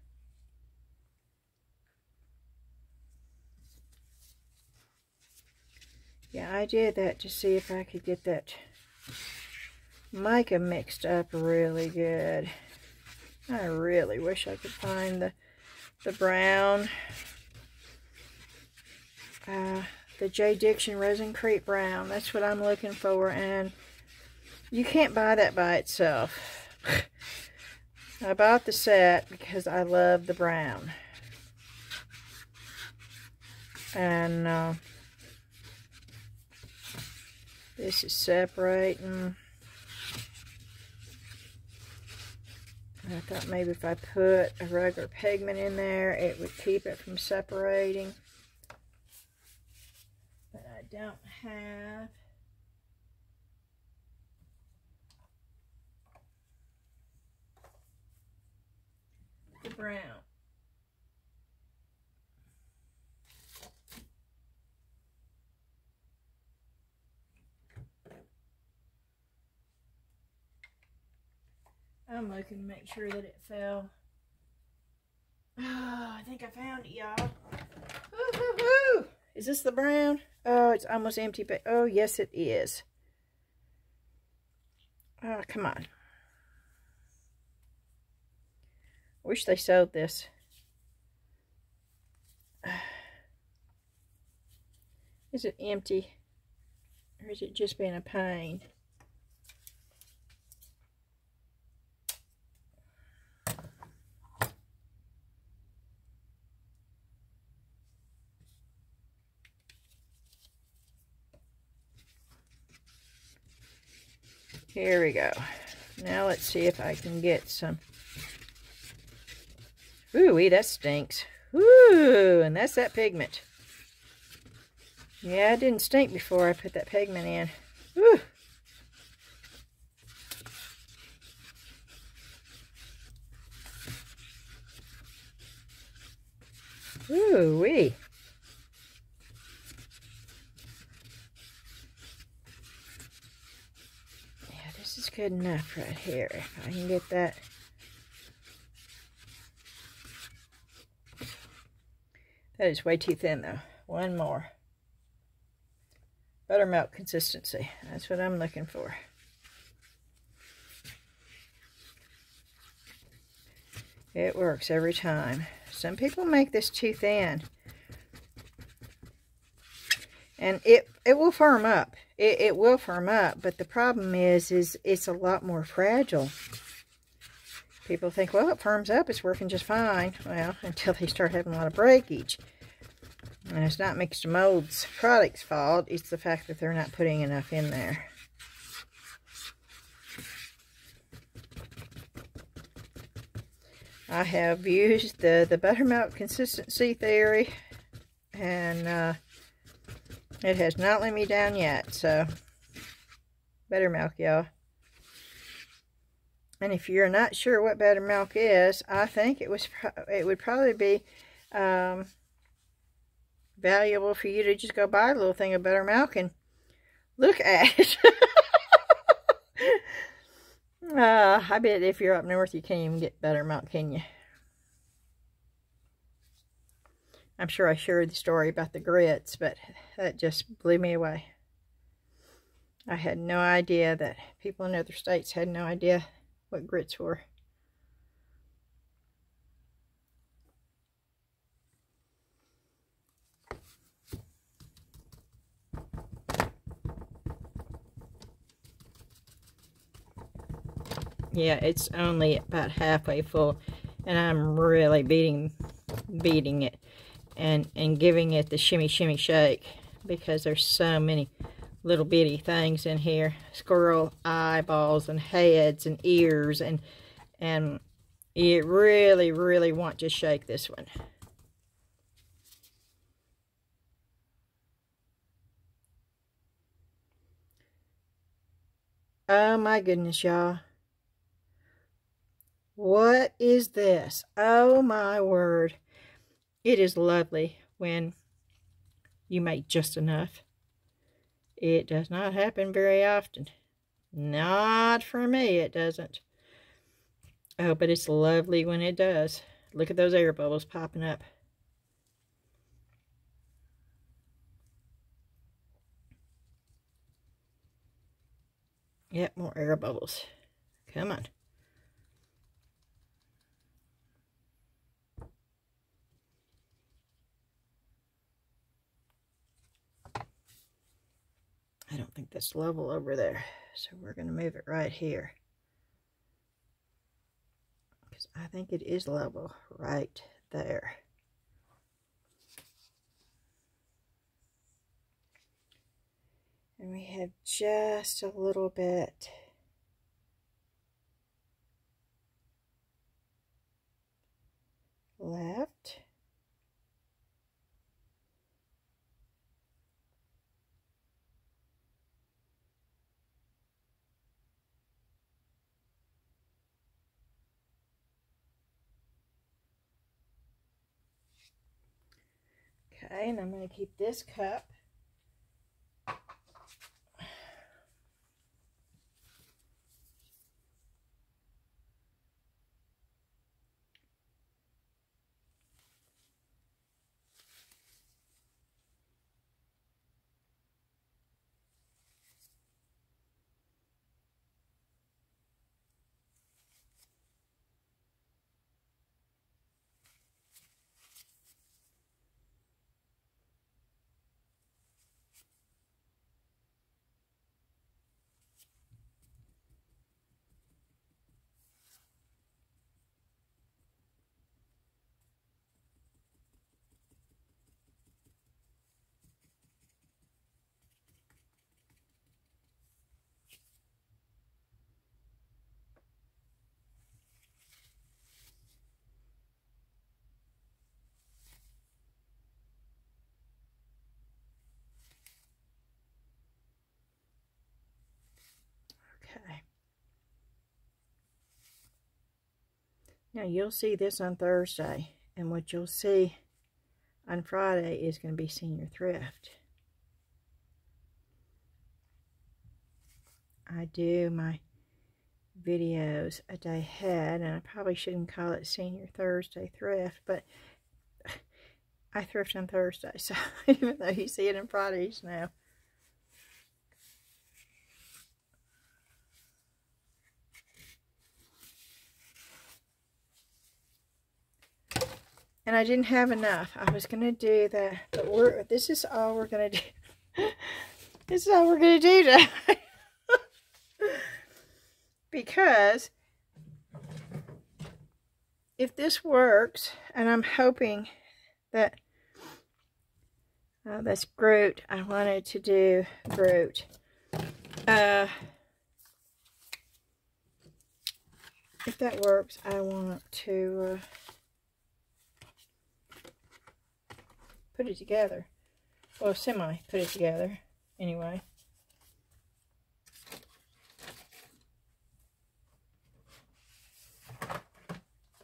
Yeah, I did that to see if I could get that mica mixed up really good. I really wish I could find the brown, the J. Diction Resin Creep Brown. That's what I'm looking for, and you can't buy that by itself. I bought the set because I love the brown. And this is separating. I thought maybe if I put a regular pigment in there, it would keep it from separating. But I don't have the brown. I'm looking to make sure that it fell. Oh, I think I found it, y'all. Woo-hoo-hoo! Is this the brown? Oh, it's almost empty, but oh, yes, it is. Oh, come on. Wish they sold this. Is it empty? Or is it just being a pain? Here we go. Now let's see if I can get some. Ooh-wee, that stinks. Ooh, and that's that pigment. Yeah, it didn't stink before I put that pigment in. Ooh. Ooh-wee. Yeah, this is good enough right here. If I can get that. That is way too thin though. One more. Buttermilk consistency. That's what I'm looking for. It works every time. Some people make this too thin. And it will firm up. It will firm up, but the problem is it's a lot more fragile. People think, well, it firms up, it's working just fine. Well, until they start having a lot of breakage. And it's not Mix2Mold's product's fault. It's the fact that they're not putting enough in there. I have used the buttermilk consistency theory, and it has not let me down yet. So, buttermilk, y'all. And if you're not sure what buttermilk is, I think it would probably be valuable for you to just go buy a little thing of buttermilk and look at it. I bet if you're up north, you can't even get buttermilk, can you? I'm sure I shared the story about the grits, but that just blew me away. I had no idea that people in other states had no idea what grits were. Yeah, it's only about halfway full, and I'm really beating it and giving it the shimmy shake, because there's so many little bitty things in here. Squirrel eyeballs and heads and ears, and you really want to shake this one. Oh my goodness, y'all. What is this? Oh my word. It is lovely when you make just enough. It does not happen very often. Not for me, it doesn't. Oh, but it's lovely when it does. Look at those air bubbles popping up. Yep, more air bubbles. Come on. I don't think that's level over there, so we're going to move it right here. Because I think it is level right there. And we have just a little bit left. Okay, and I'm going to keep this cup. Okay. Now you'll see this on Thursday, and what you'll see on Friday is going to be Senior Thrift. I do my videos a day ahead, and I probably shouldn't call it Senior Thursday Thrift, but I thrift on Thursday, so even though you see it on Fridays now. And I didn't have enough. I was going to do that, but this is all we're going to do. This is all we're going to do today. Because if this works, and I'm hoping that that's Groot. I wanted to do Groot. If that works, I want to put it together. Well, semi put it together anyway.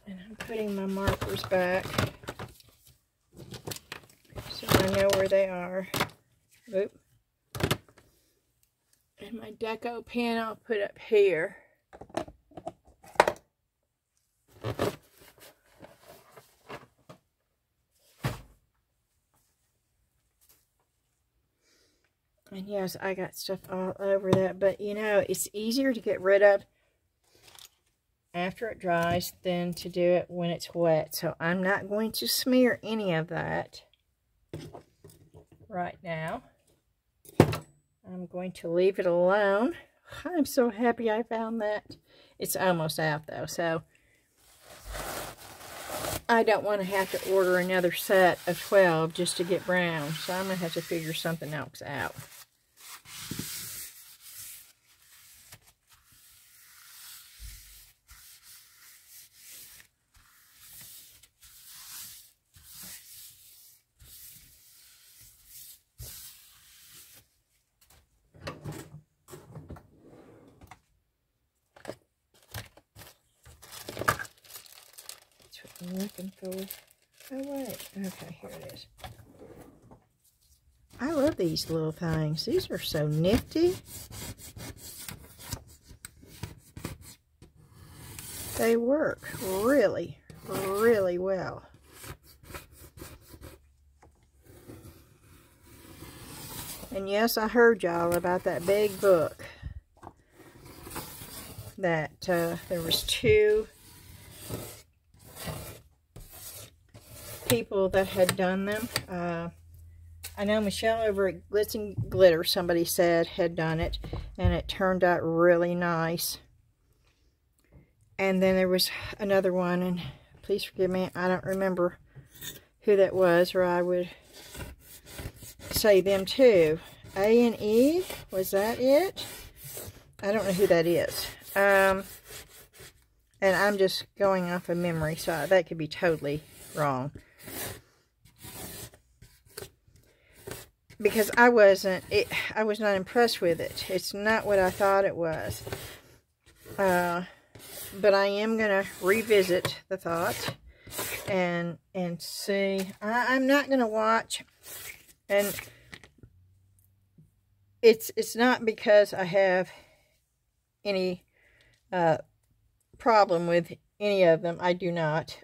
And I'm putting my markers back so I know where they are. Oop. And my deco pen I'll put up here. And yes, I got stuff all over that, but you know, it's easier to get rid of after it dries than to do it when it's wet. So I'm not going to smear any of that right now. I'm going to leave it alone. I'm so happy I found that. It's almost out though, so I don't want to have to order another set of 12 just to get brown. So I'm going to have to figure something else out. I'm looking for. Oh wait, okay, here it is. I love these little things. These are so nifty. They work really, really well. And yes, I heard y'all about that big book that there was 2 people that had done them. I know Michelle over at Glitz and Glitter, somebody said, had done it, and it turned out really nice. And then there was another one, and please forgive me, I don't remember who that was, or I would say them too. A&E, was that it? I don't know who that is. And I'm just going off of memory, so that could be totally wrong. Because I was not impressed with it. It's not what I thought it was. But I am going to revisit the thought and see. I'm not going to watch, and it's not because I have any problem with any of them. I do not.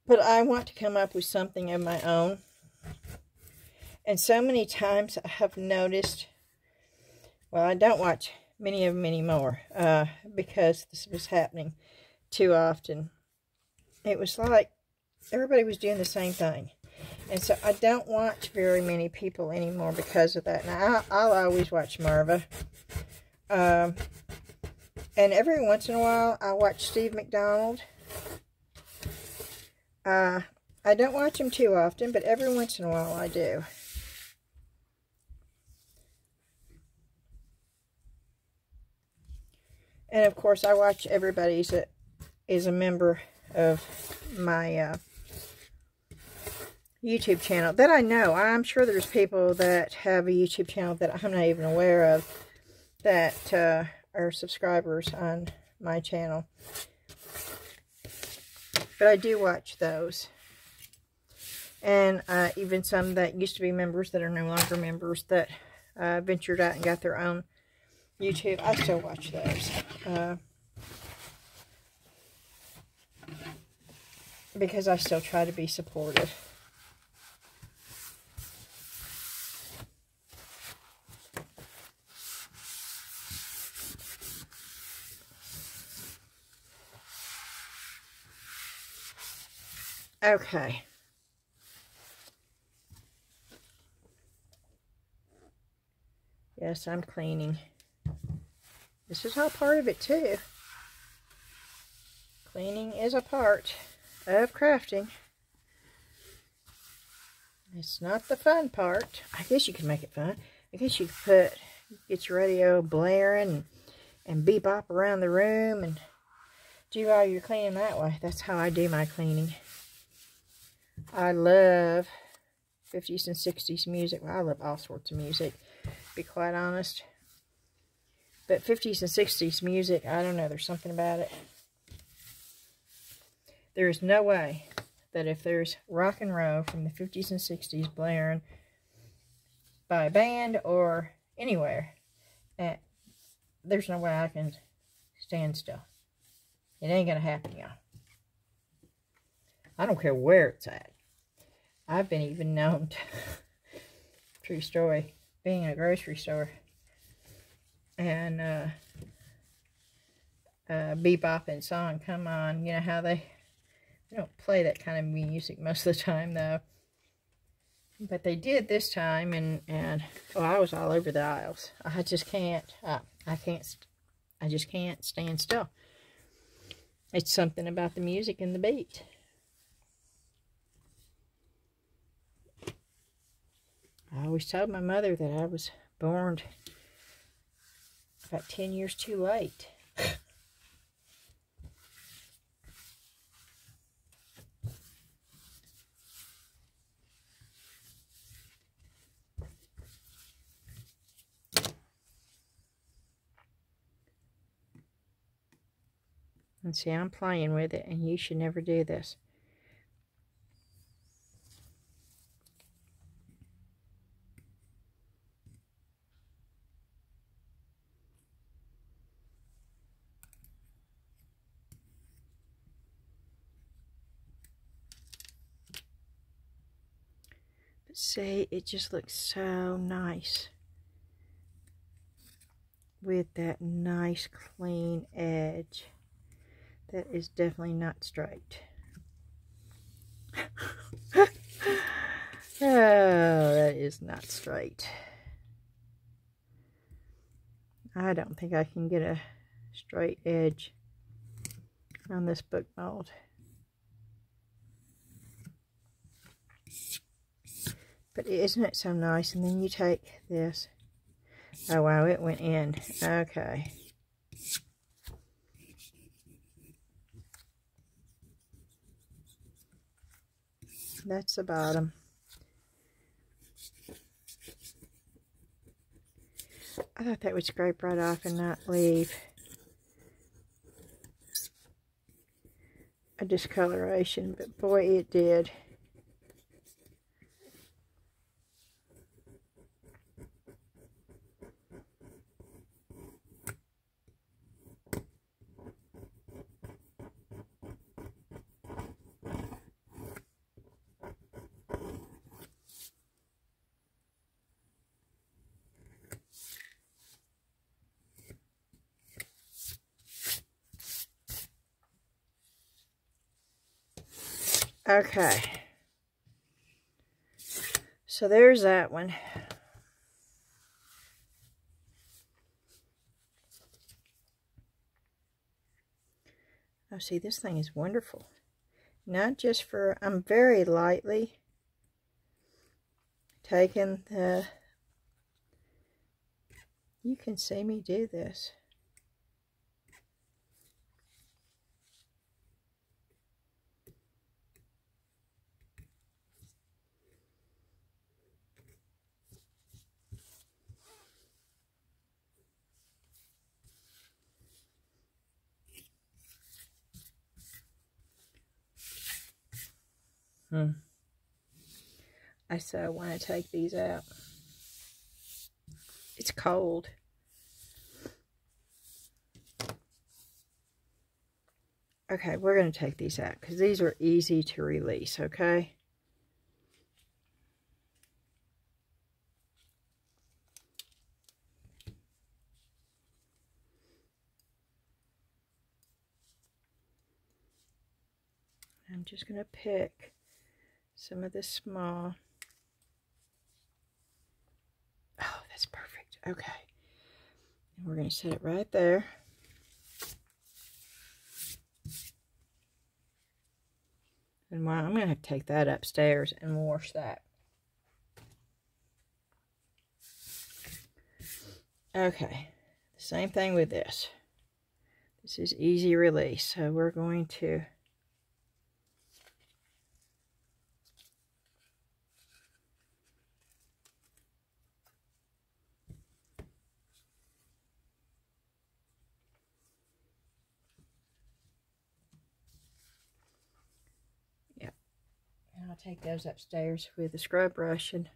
But I want to come up with something of my own. And so many times I have noticed, well, I don't watch many of them anymore because this was happening too often. It was like everybody was doing the same thing. And so I don't watch very many people anymore because of that. Now, I'll always watch Marva. And every once in a while, I watch Steve McDonald. I don't watch him too often, but every once in a while I do. And of course, I watch everybody that is a member of my YouTube channel that I know. I'm sure there's people that have a YouTube channel that I'm not even aware of that are subscribers on my channel. But I do watch those. And even some that used to be members that are no longer members that ventured out and got their own YouTube. I still watch those. Because I still try to be supportive. Okay. Yes, I'm cleaning. This is all part of it too. Cleaning is a part of crafting. It's not the fun part. I guess you can make it fun. I guess you could get your radio blaring and bebop around the room and do all your cleaning that way. That's how I do my cleaning. I love 50s and 60s music. Well, I love all sorts of music, to be quite honest. But 50s and 60s music, I don't know, there's something about it. There's no way that if there's rock and roll from the 50s and 60s blaring by a band or anywhere, there's no way I can stand still. It ain't gonna happen, y'all. I don't care where it's at. I've been even known to, true story, being in a grocery store and bebopping song come on. You know how they don't play that kind of music most of the time though, but they did this time, and oh, I was all over the aisles. I just can't. I just can't stand still. It's something about the music and the beat. I always told my mother that I was born about 10 years too late. And see, I'm playing with it, and you should never do this. But see, it just looks so nice with that nice clean edge. That is definitely not straight. Oh, that is not straight. I don't think I can get a straight edge on this book mold. But isn't it so nice? And then you take this. Oh wow, it went in. Okay. That's the bottom. I thought that would scrape right off and not leave a discoloration, but boy, it did. Okay, so there's that one. Oh, see, this thing is wonderful. Not just for, I'm very lightly taking the, you can see me do this. I want to take these out. It's cold. Okay, we're going to take these out because these are easy to release, okay? I'm just going to pick some of the small. Oh, that's perfect. Okay. And we're going to set it right there. And I'm going to have to take that upstairs and wash that. Okay. The same thing with this. This is easy release. So we're going to I'll take those upstairs with the scrub brush and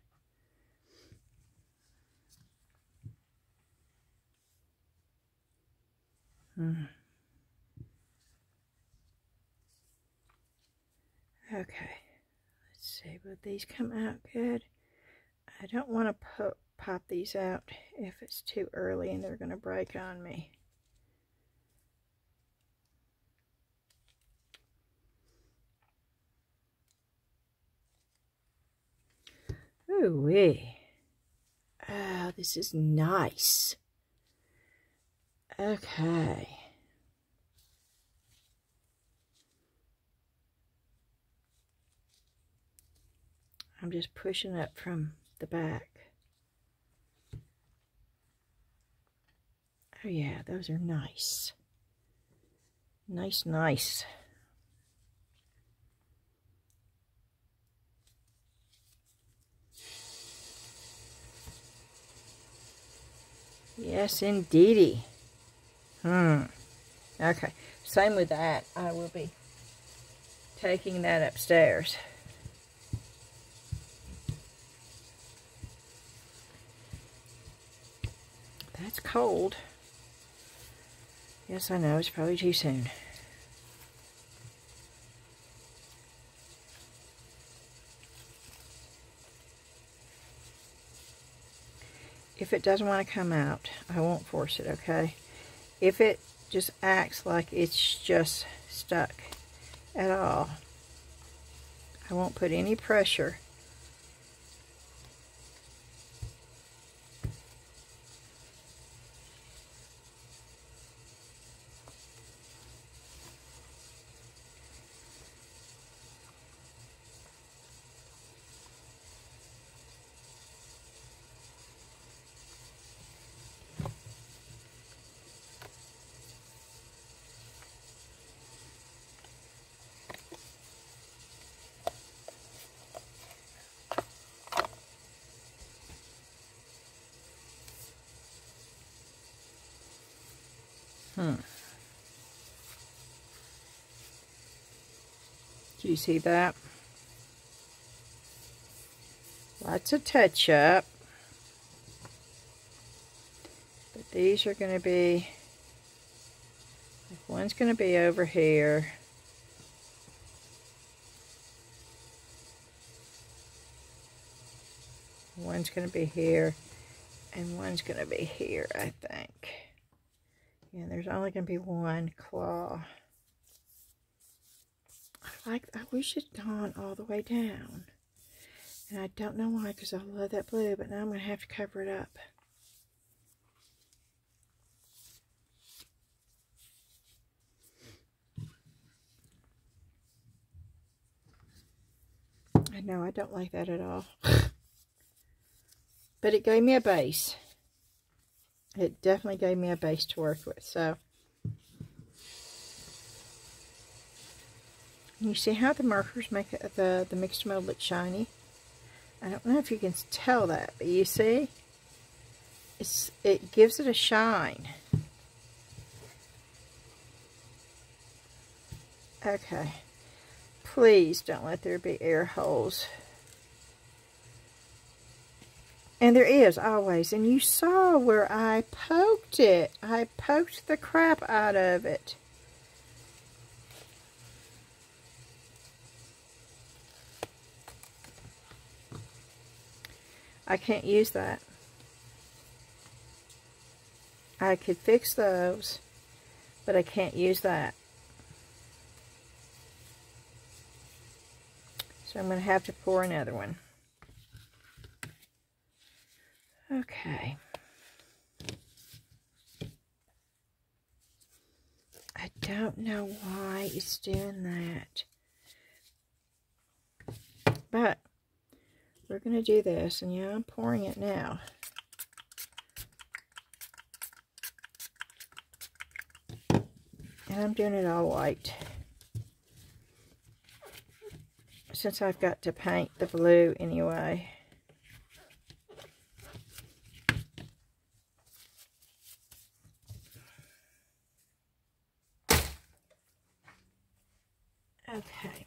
okay, let's see, will these come out good? I don't want to pop these out if it's too early and they're going to break on me. Ooh-wee. Oh, this is nice. Okay. I'm just pushing up from the back. Oh yeah, those are nice. Nice, nice. Yes, indeedy. Okay, same with that. I will be taking that upstairs. That's cold. Yes, I know, it's probably too soon. If it doesn't want to come out, I won't force it, okay? If it just acts like it's just stuck at all, I won't put any pressure. Do you see that? Lots of touch up. But these are going to be, one's going to be over here. One's going to be here. And one's going to be here, I think. Yeah, there's only going to be one claw. I wish it'd gone all the way down. And I don't know why, because I love that blue, but now I'm going to have to cover it up. I know, I don't like that at all. But it gave me a base. It definitely gave me a base to work with, so. You see how the markers make the Mix2Mold look shiny? I don't know if you can tell that, but you see? It gives it a shine. Okay. Please don't let there be air holes. And there is always. And you saw where I poked it. I poked the crap out of it. I can't use that. I could fix those, but I can't use that. So I'm going to have to pour another one. Okay. I don't know why it's doing that. But we're going to do this, and yeah, I'm pouring it now. And I'm doing it all white, since I've got to paint the blue anyway. Okay.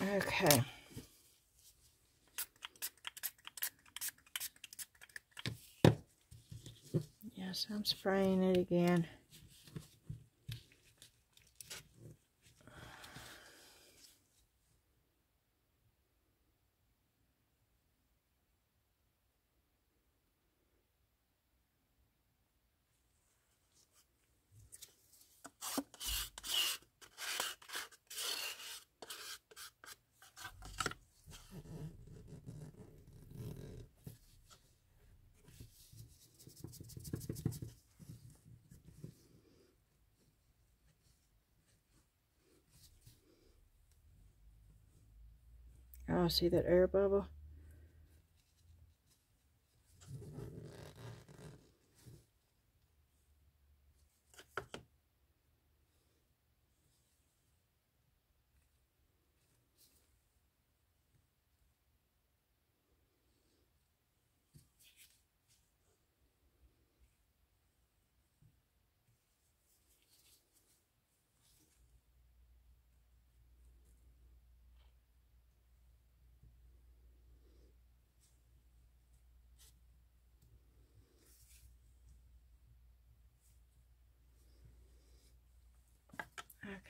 Okay. Yes, I'm spraying it again. Oh, see that air bubble?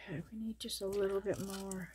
Okay, we need just a little bit more.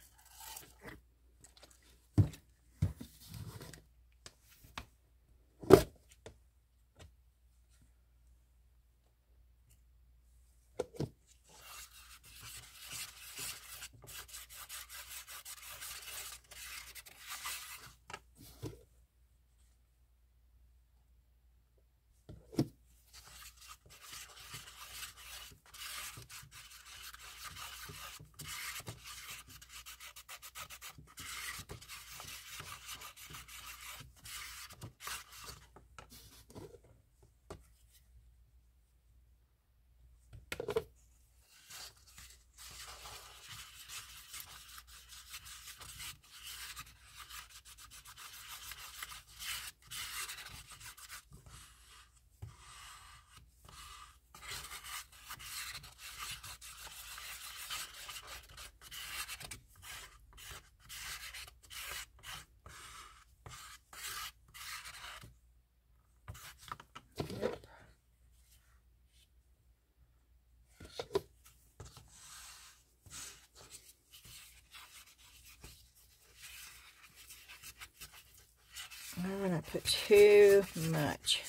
I'm going to put too much.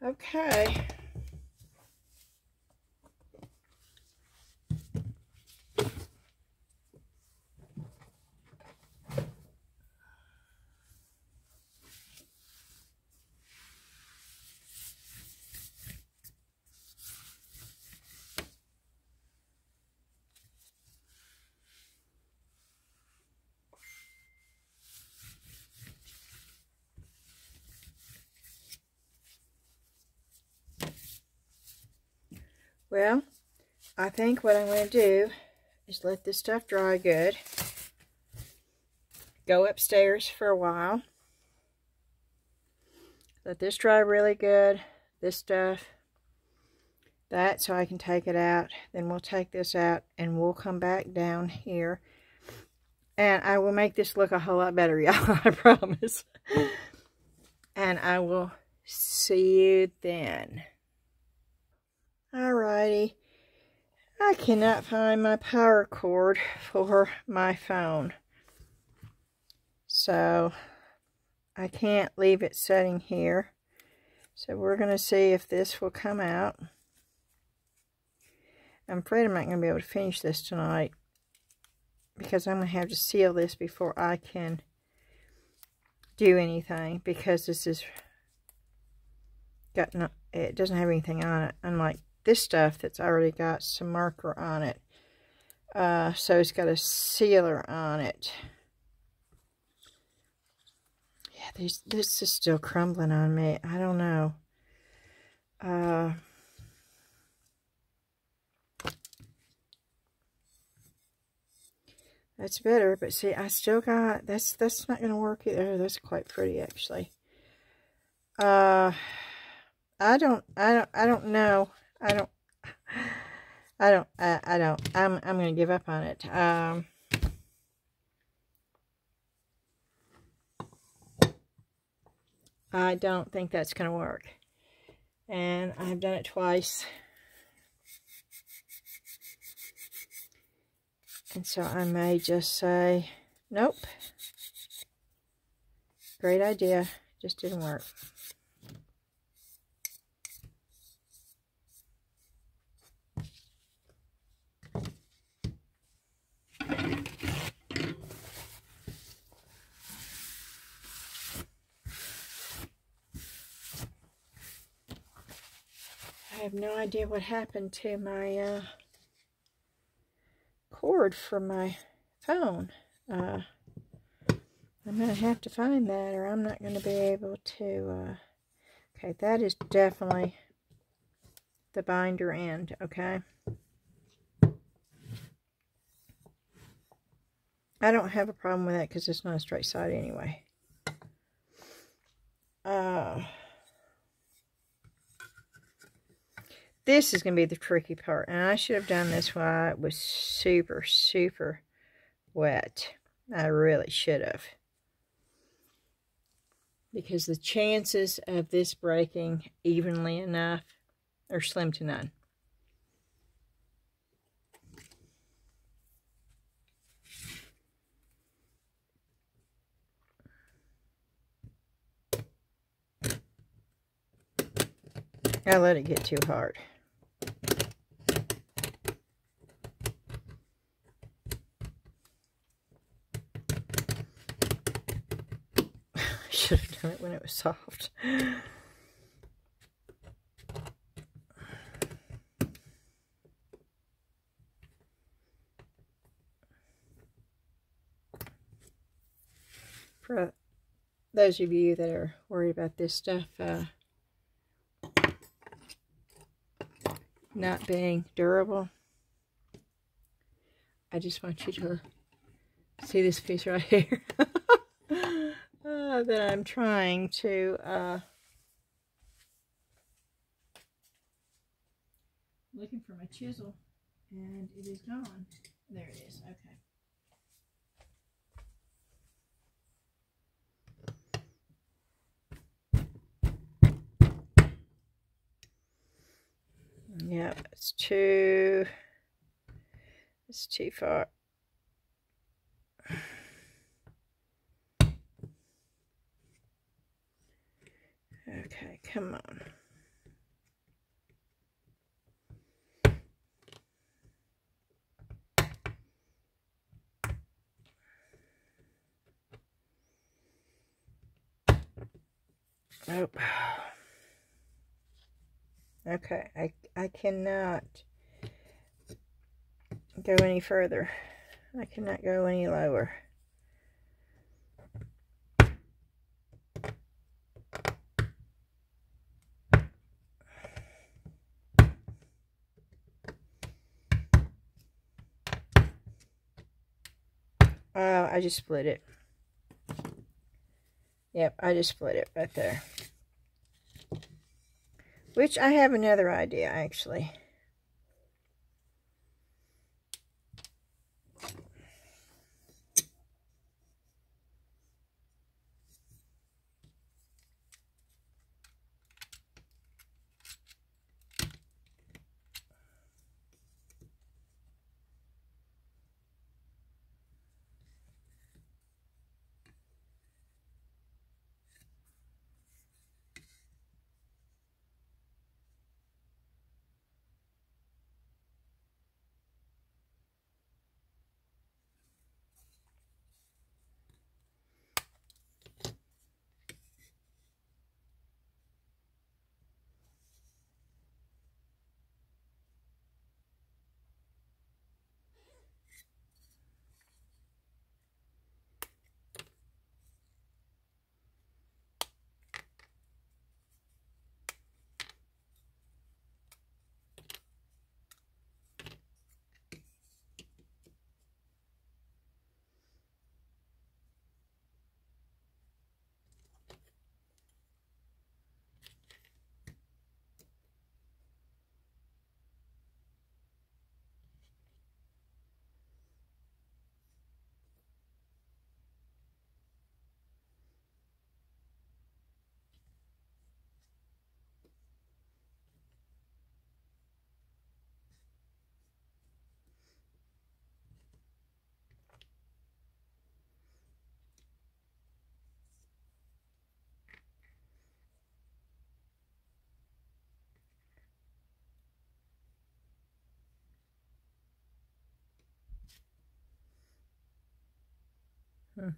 Okay. Well, I think what I'm going to do is let this stuff dry good. Go upstairs for a while. Let this dry really good. This stuff. That, so I can take it out. Then we'll take this out and we'll come back down here. And I will make this look a whole lot better, y'all. I promise. And I will see you then. Alrighty. I cannot find my power cord for my phone. So I can't leave it sitting here. So we're going to see if this will come out. I'm afraid I'm not going to be able to finish this tonight, because I'm going to have to seal this before I can do anything, because this is got no, it doesn't have anything on it, unlike this stuff that's already got some marker on it. So it's got a sealer on it. Yeah, this is still crumbling on me. I don't know. That's better, but see, I still got, that's not going to work either. That's quite pretty, actually. I don't know. I'm going to give up on it. I don't think that's going to work. And I've done it twice. And so I may just say, nope. Great idea. Just didn't work. I have no idea what happened to my cord for my phone. I'm going to have to find that, or I'm not going to be able to... okay, that is definitely the binder end, okay? I don't have a problem with that because it's not a straight side anyway. This is going to be the tricky part, and I should have done this while it was super, super wet. I really should have. Because the chances of this breaking evenly enough are slim to none. I let it get too hard. should have done it when it was soft. For those of you that are worried about this stuff not being durable, I just want you to see this piece right here that I'm trying to looking for my chisel, and it is gone. There it is. Okay. Yeah, it's too far. Okay, come on. Nope. Okay, I cannot go any further. I cannot go any lower. Oh, I just split it. Yep, I just split it right there. Which I have another idea, actually. Hmm.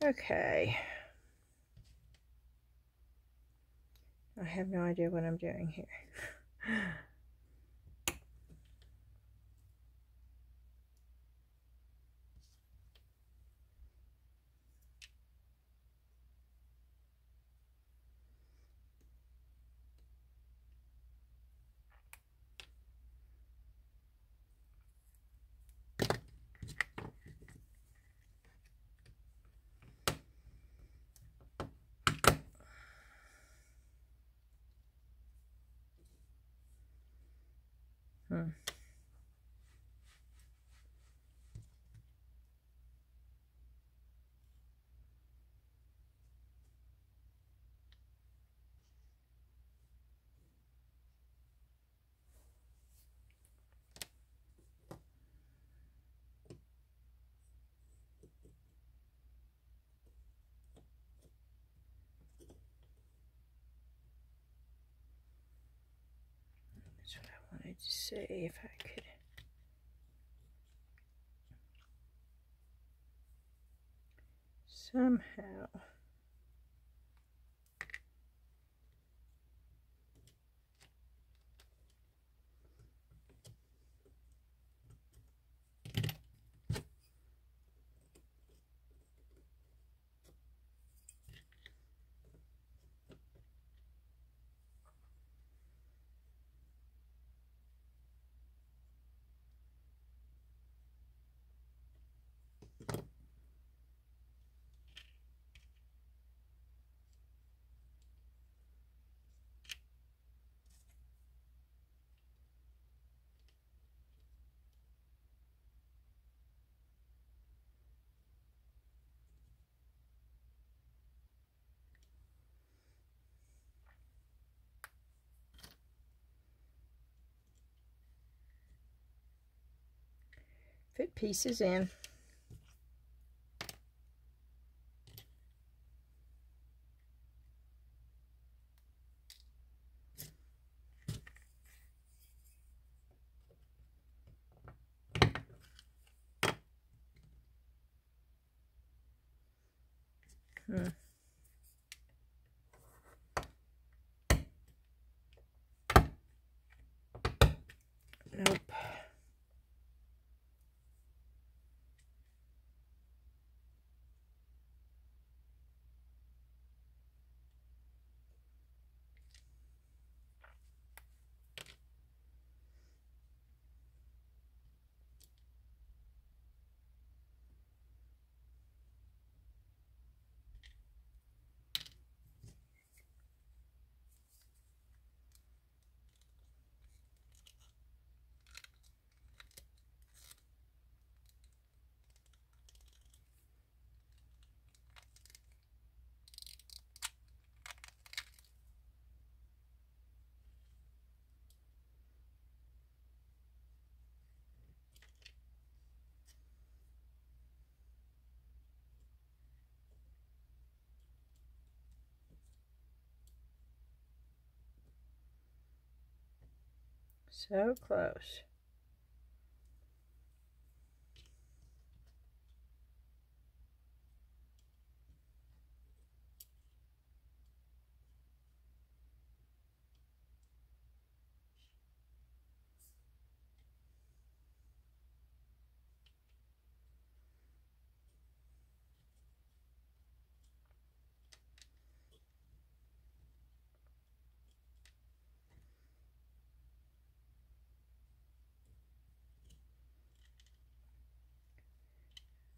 Okay. I have no idea what I'm doing here. That's what I wanted to see, if I could. Somehow. Fit pieces in. Nope. So close.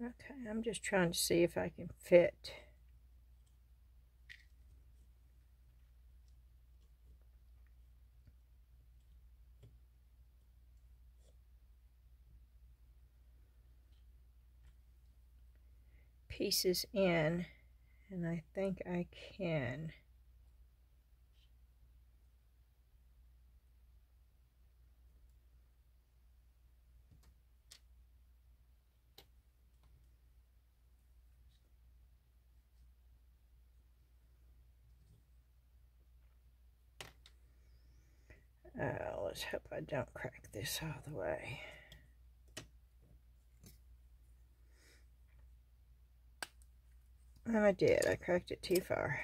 Okay, I'm just trying to see if I can fit. Pieces in, and I think I can. Let's hope I don't crack this all the way. And I did. I cracked it too far.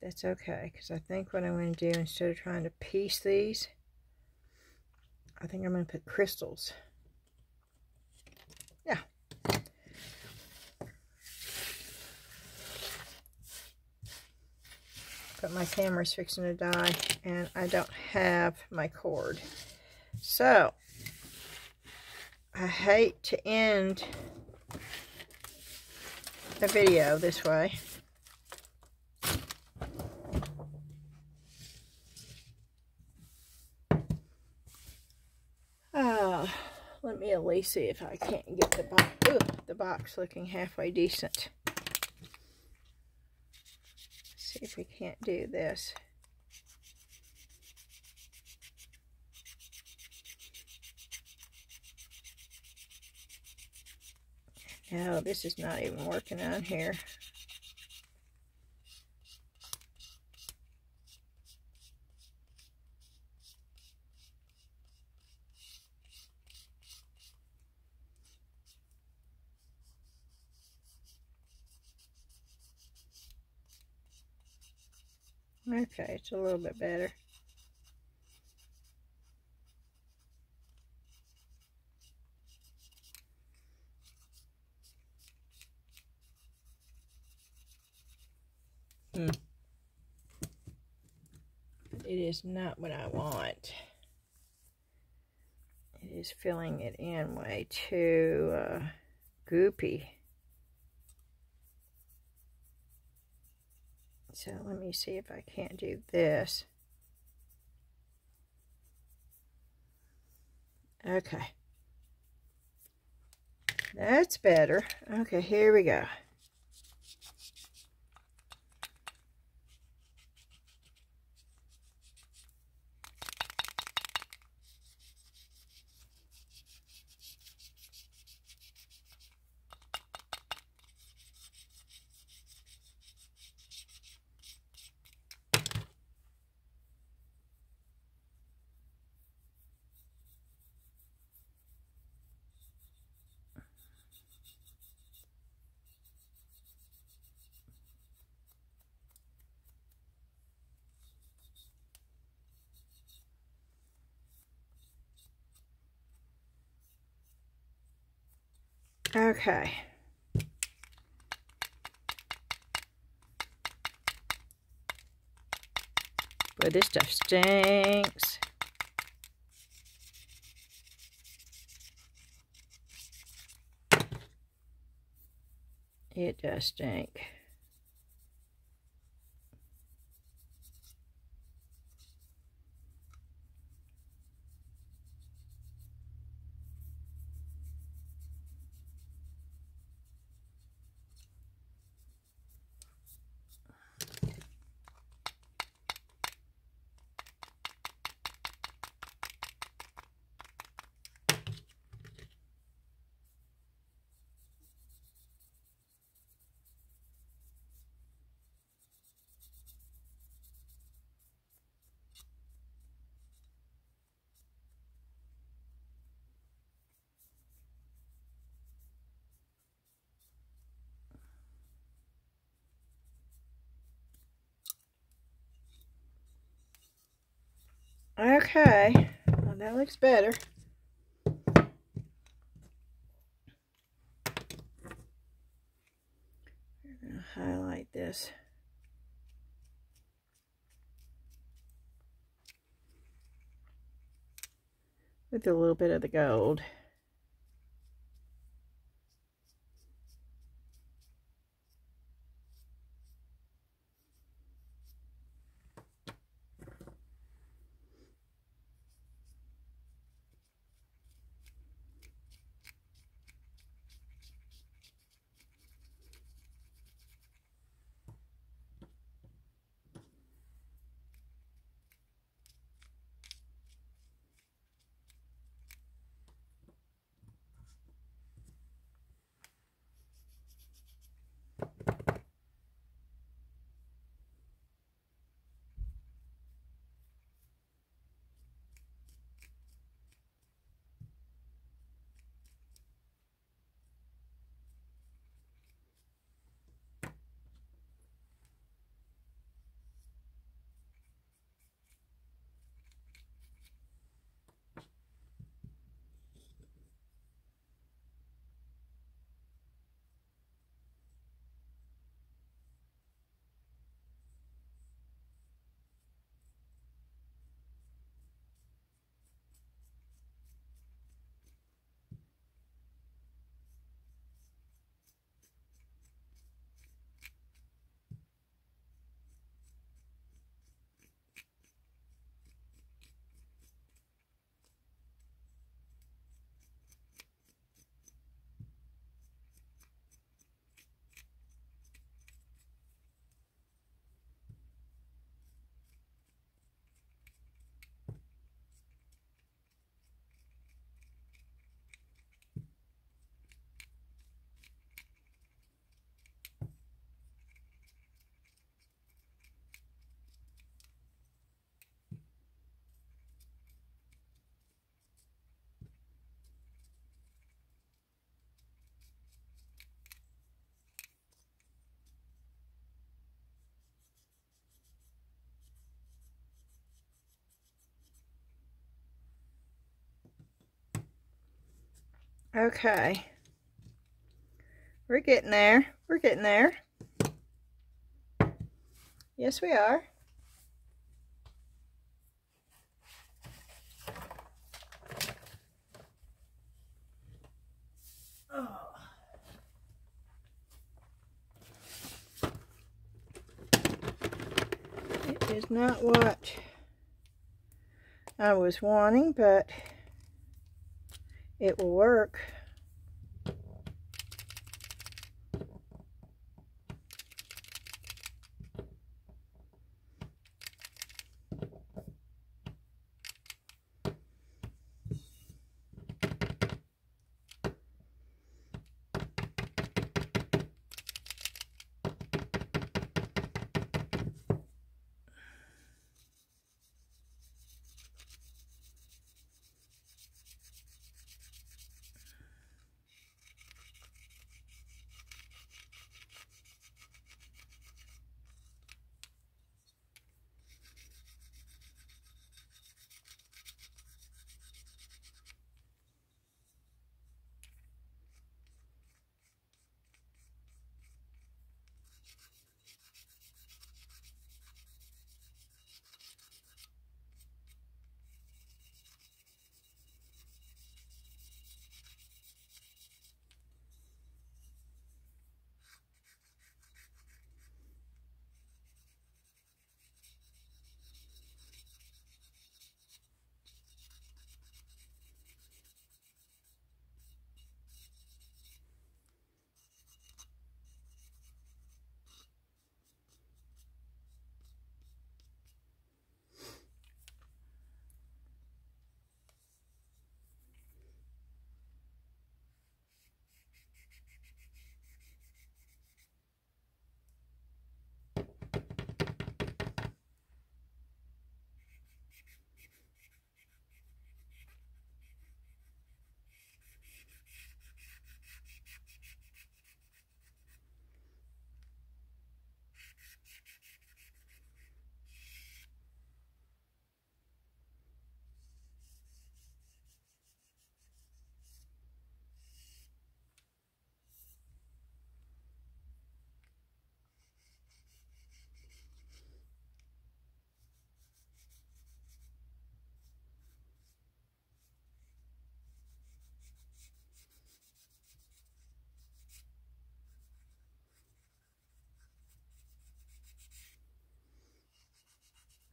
That's okay, because I think what I'm going to do, instead of trying to piece these, I think I'm going to put crystals. Yeah. But my camera's fixing to die, and I don't have my cord. So, I hate to end the video this way. Let me at least see if I can't get the box looking halfway decent. See if we can't do this. No, this is not even working on here. Okay, it's a little bit better. It is not what I want. It is filling it in way too goopy. So let me see if I can't do this. Okay. That's better. Okay, here we go. Okay. Boy, this stuff stinks. It does stink. Okay, well, that looks better. I'm going to highlight this. With a little bit of the gold. Okay. We're getting there. We're getting there. Yes, we are. Oh. It is not what I was wanting, but it will work.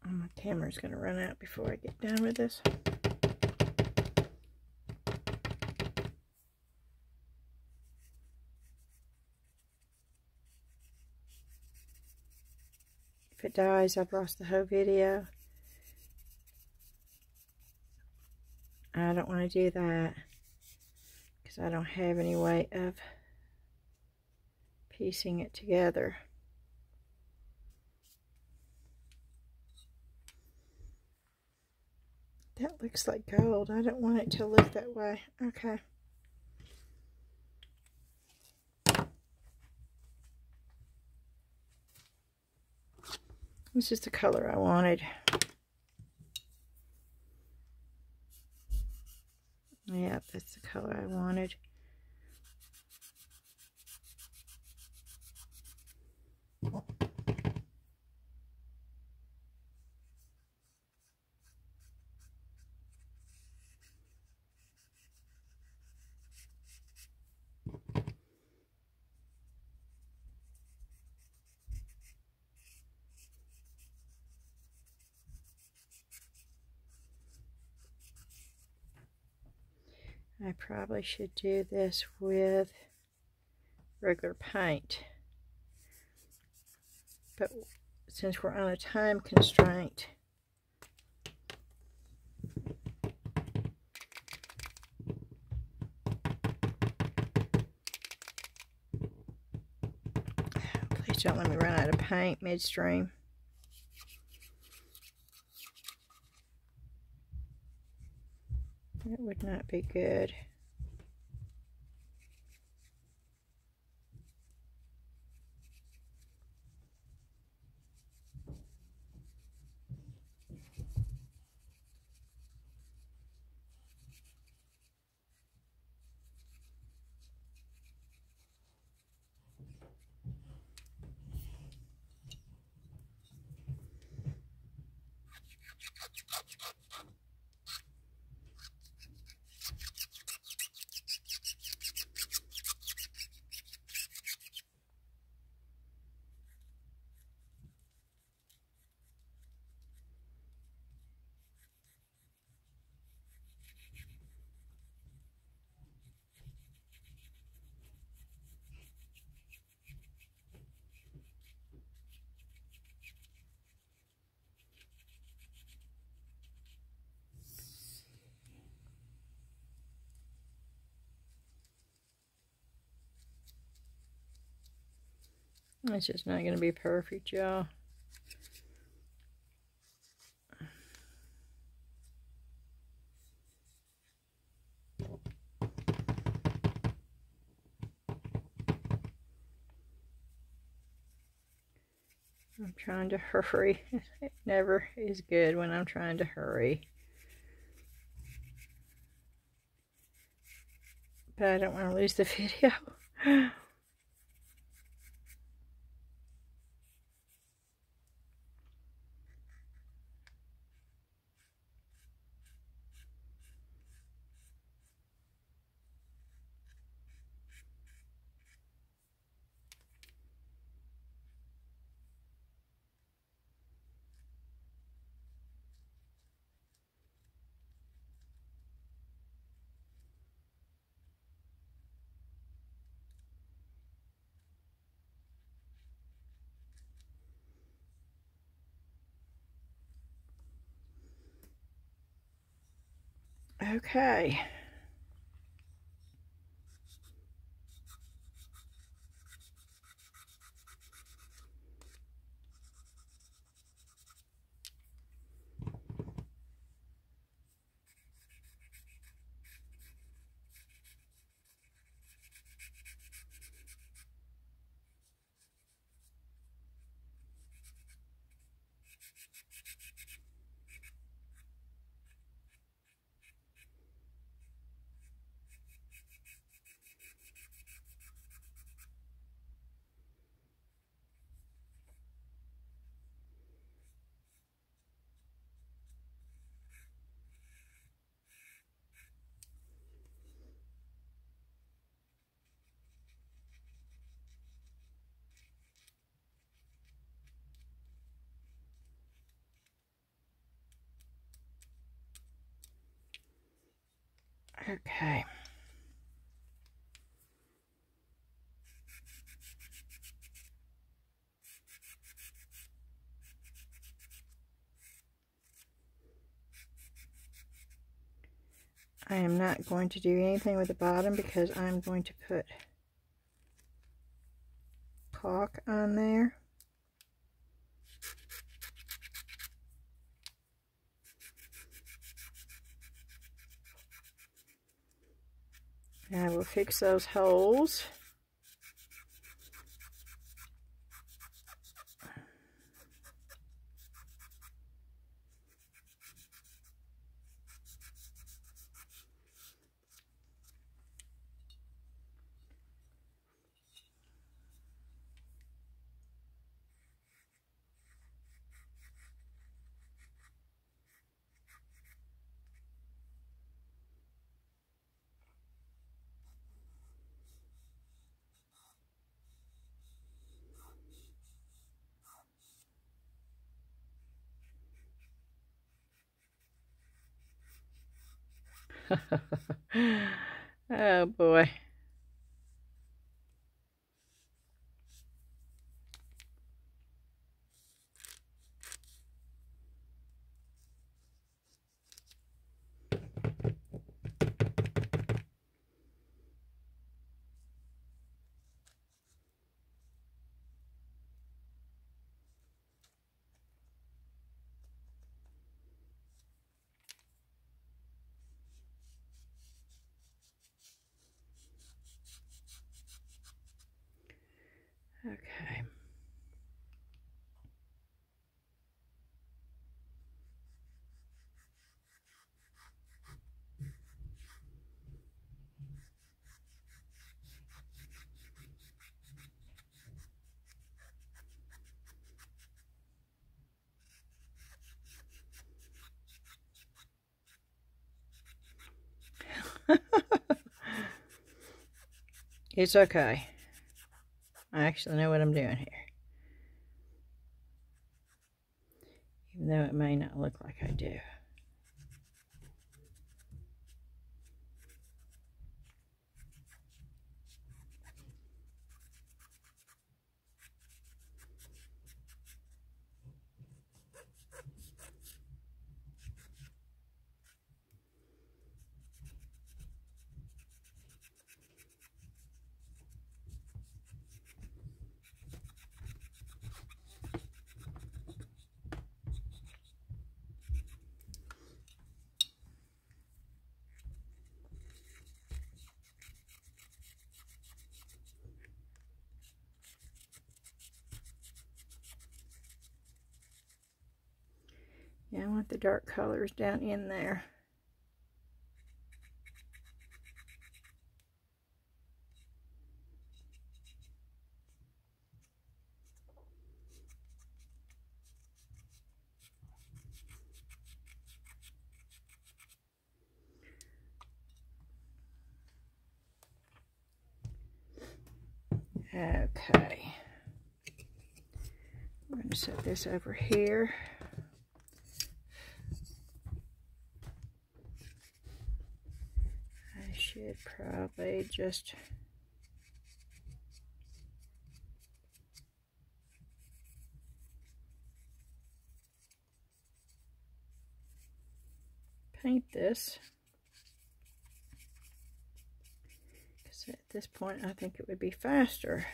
My camera's going to run out before I get done with this. If it dies, I've lost the whole video. I don't want to do that because I don't have any way of piecing it together. That looks like gold. I don't want it to look that way. Okay. This is the color I wanted. Yeah, that's the color I wanted. I probably should do this with regular paint, but since we're on a time constraint, please don't let me run out of paint midstream. That would not be good. It's just not going to be perfect, y'all. I'm trying to hurry. It never is good when I'm trying to hurry. But I don't want to lose the video. Okay. Okay. I am not going to do anything with the bottom because I'm going to put caulk on there. And I will fix those holes. Oh boy. Okay. It's okay. I actually know what I'm doing here. Even though it may not look like I do. Yeah, I want the dark colors down in there. Okay. I'm going to set this over here. I should probably just paint this, because at this point I think it would be faster.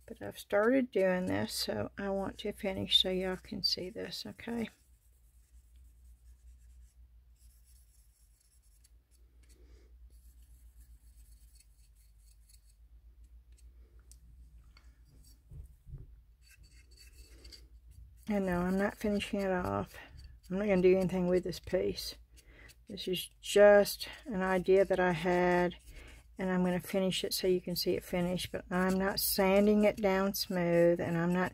But I've started doing this, so I want to finish so y'all can see this, okay? And no, I'm not finishing it off. I'm not going to do anything with this piece. This is just an idea that I had, and I'm going to finish it so you can see it finished, but I'm not sanding it down smooth, and I'm not,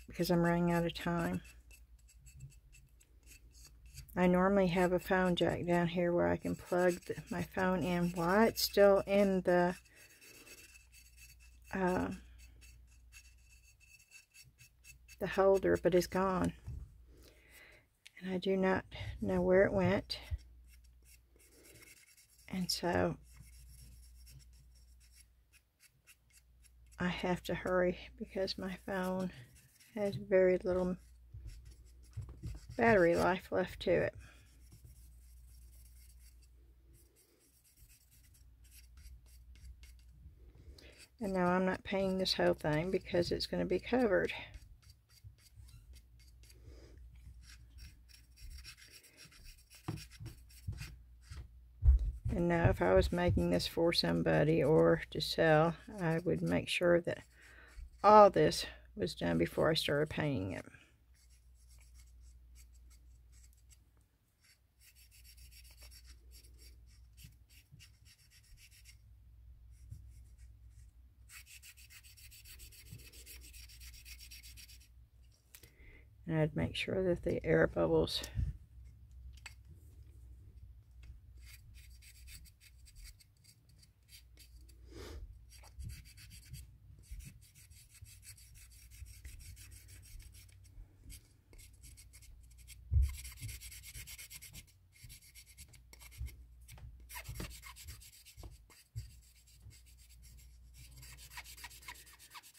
because I'm running out of time. I normally have a phone jack down here where I can plug my phone in while it's still in the holder, but it's gone. And I do not know where it went. And so I have to hurry because my phone has very little battery life left to it. And now I'm not painting this whole thing because it's going to be covered. And now if I was making this for somebody or to sell, I would make sure that all this was done before I started painting it. And I'd make sure that the air bubbles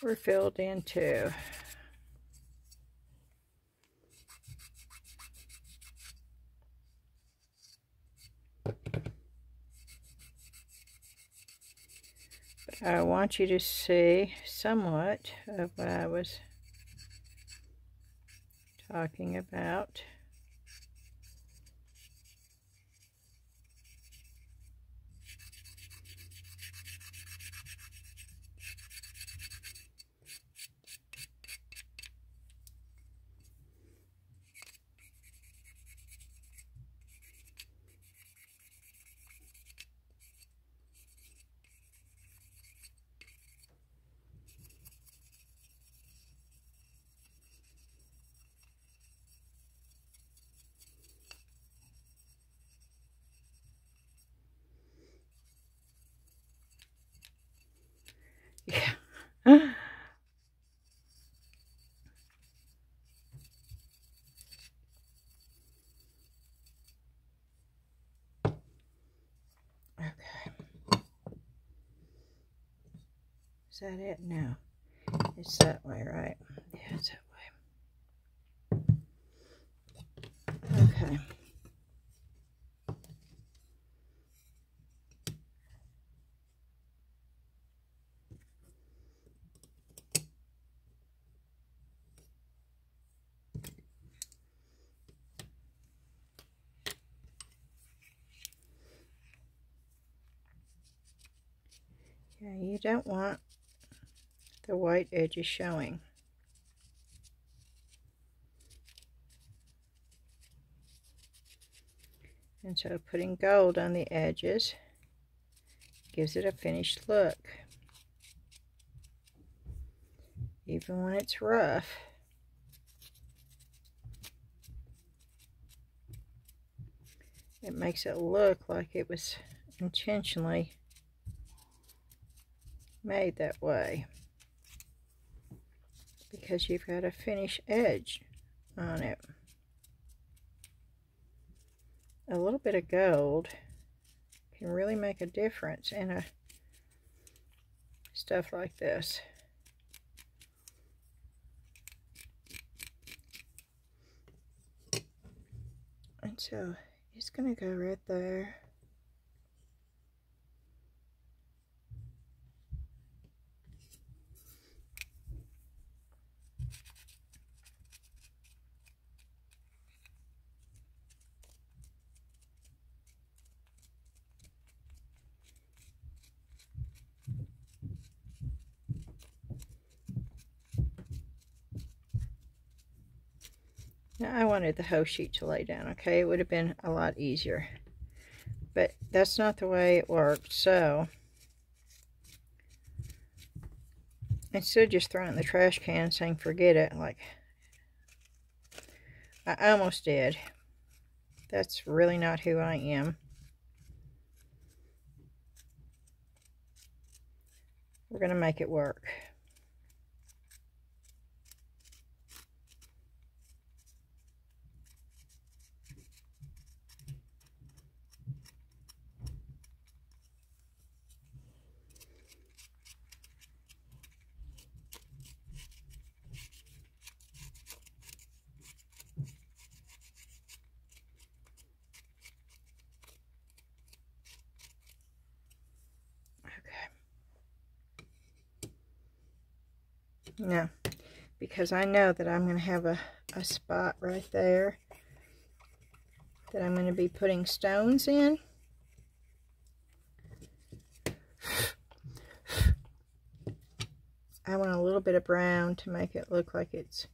were filled in too. I want you to see somewhat of what I was talking about. Yeah. Okay. Is that it? No. It's that way, right? Yeah, it's that way. Okay. Yeah, you don't want the white edges showing. And so putting gold on the edges gives it a finished look. Even when it's rough. It makes it look like it was intentionally made that way. Because you've got a finished edge on it. A little bit of gold can really make a difference in a stuff like this. And so it's going to go right there. Now I wanted the whole sheet to lay down, okay? It would have been a lot easier. But that's not the way it worked, so instead of just throwing it in the trash can saying forget it, like I almost did. That's really not who I am. We're going to make it work. Now, because I know that I'm going to have a spot right there that I'm going to be putting stones in. I want a little bit of brown to make it look like it's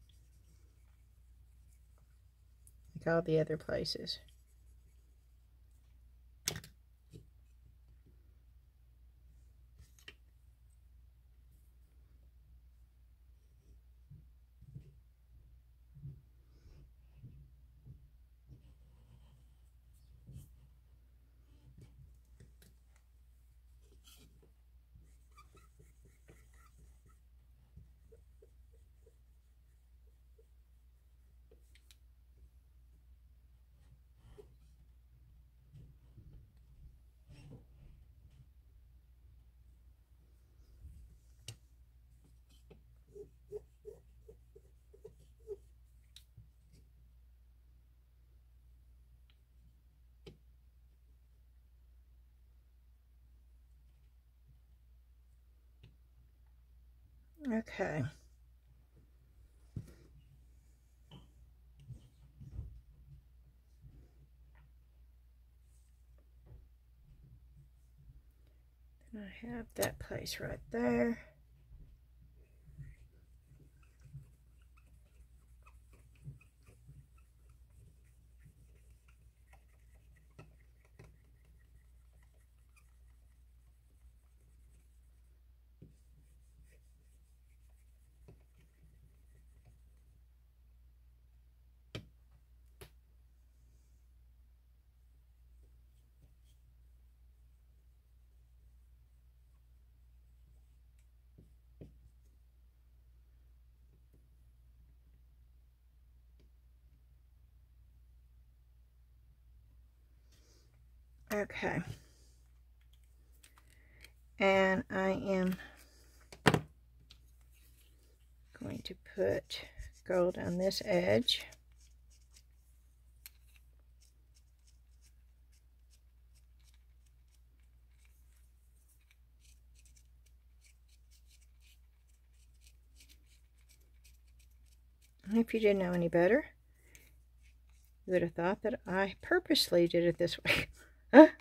like all the other places. Okay. And I have that place right there. Okay. And I am going to put gold on this edge. And if you didn't know any better, you would have thought that I purposely did it this way. But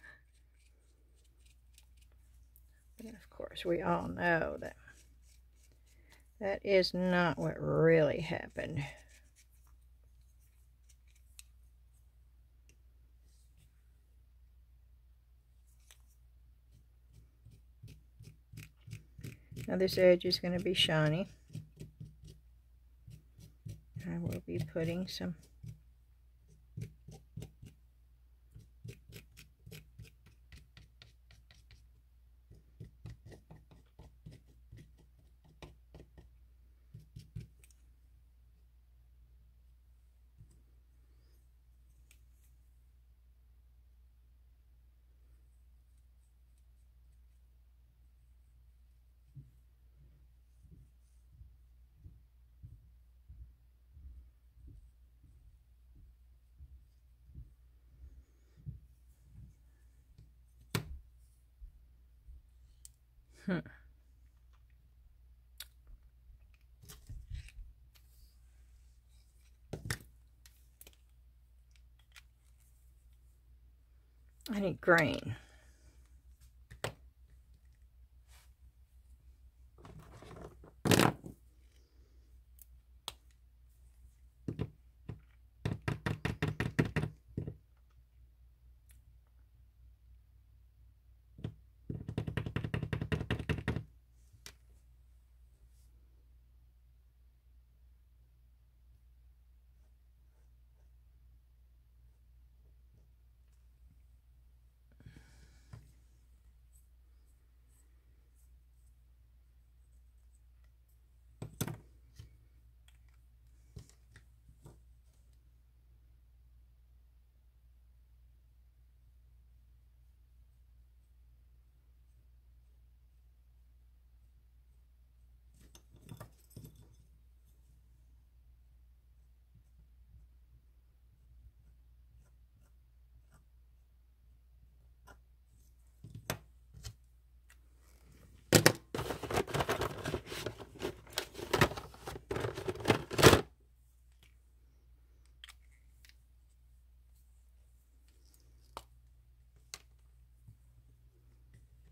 of course, we all know that that is not what really happened. Now this edge is going to be shiny. I will be putting some I need green.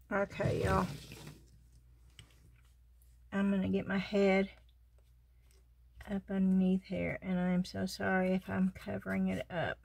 Okay, y'all. I'm going to get my head up underneath here, and I'm so sorry if I'm covering it up.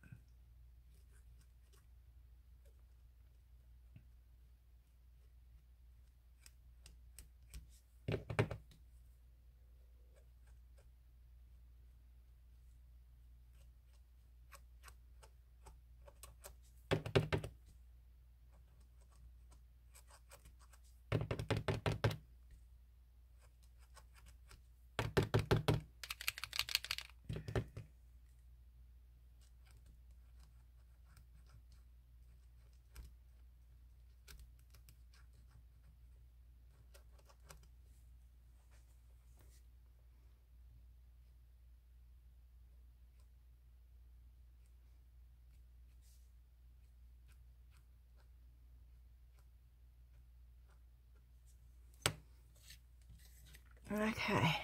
Okay.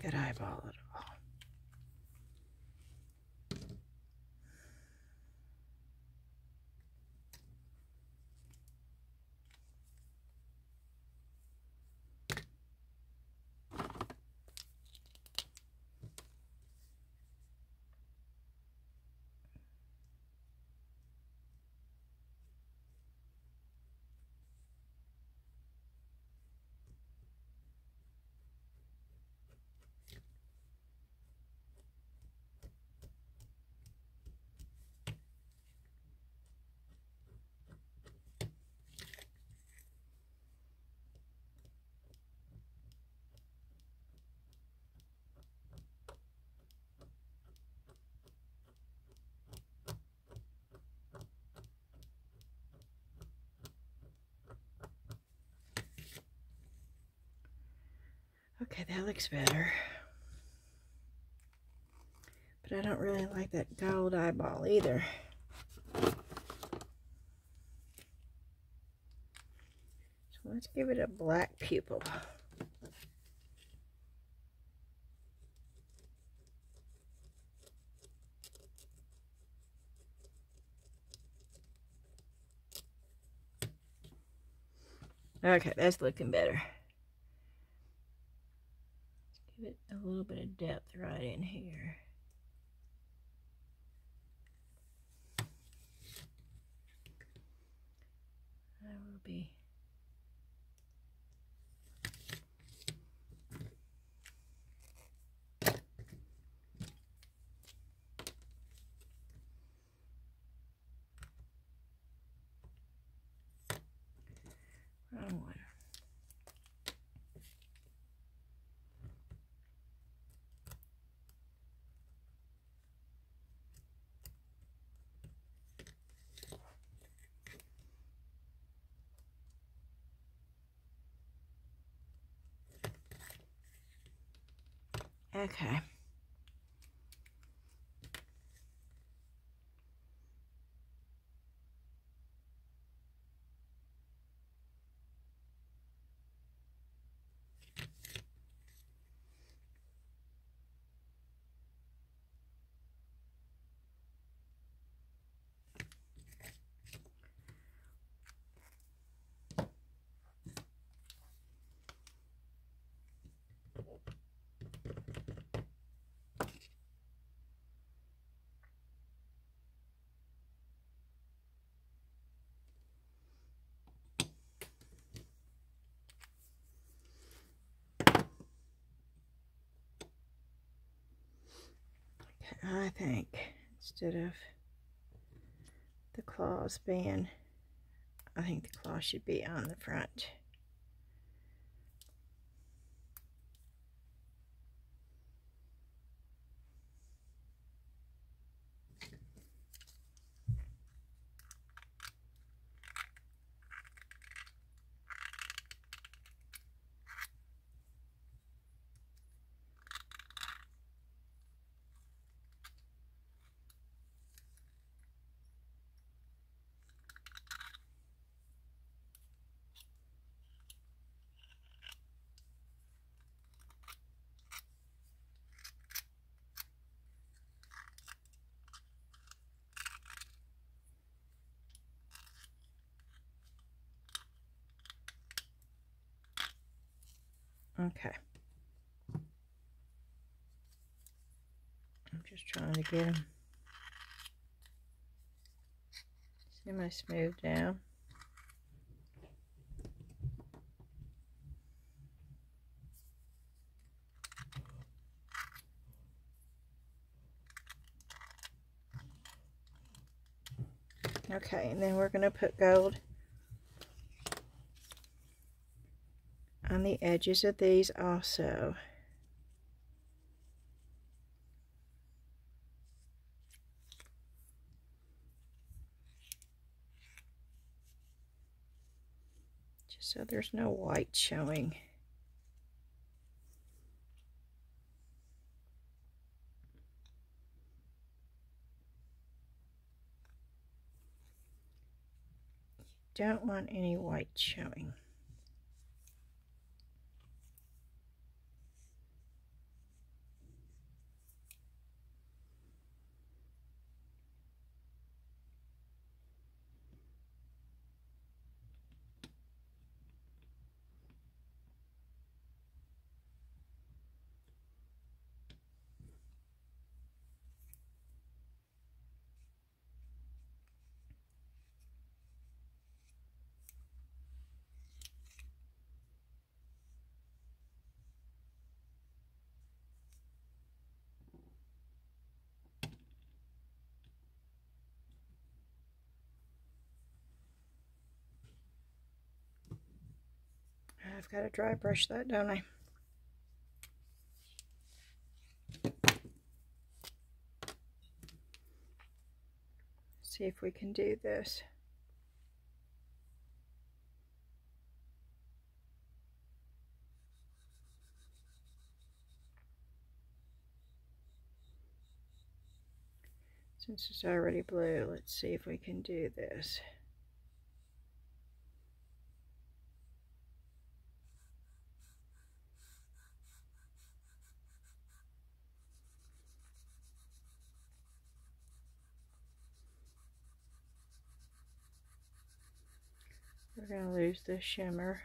that eyeball at all. Okay, that looks better. But I don't really like that gold eyeball either. So let's give it a black pupil. Okay, that's looking better. Let's give it a little bit of depth right in here. I will be wrong one. Okay. I think instead of the claws being, I think the claw should be on the front. Okay. I'm just trying to get them semi-smooth down. Okay, and then we're going to put gold on the edges of these also. Just so there's no white showing. You don't want any white showing. I've got to dry brush that, don't I? See if we can do this. Since it's already blue, let's see if we can do this. We're going to lose this shimmer.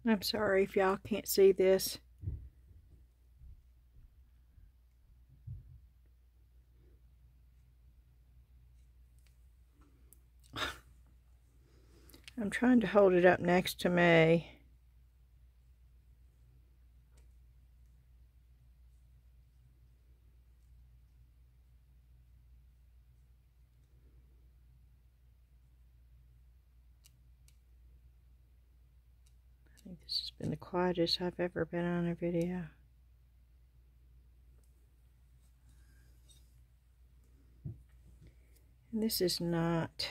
I'm sorry if y'all can't see this. I'm trying to hold it up next to me. think this has been the quietest I've ever been on a video. And this is not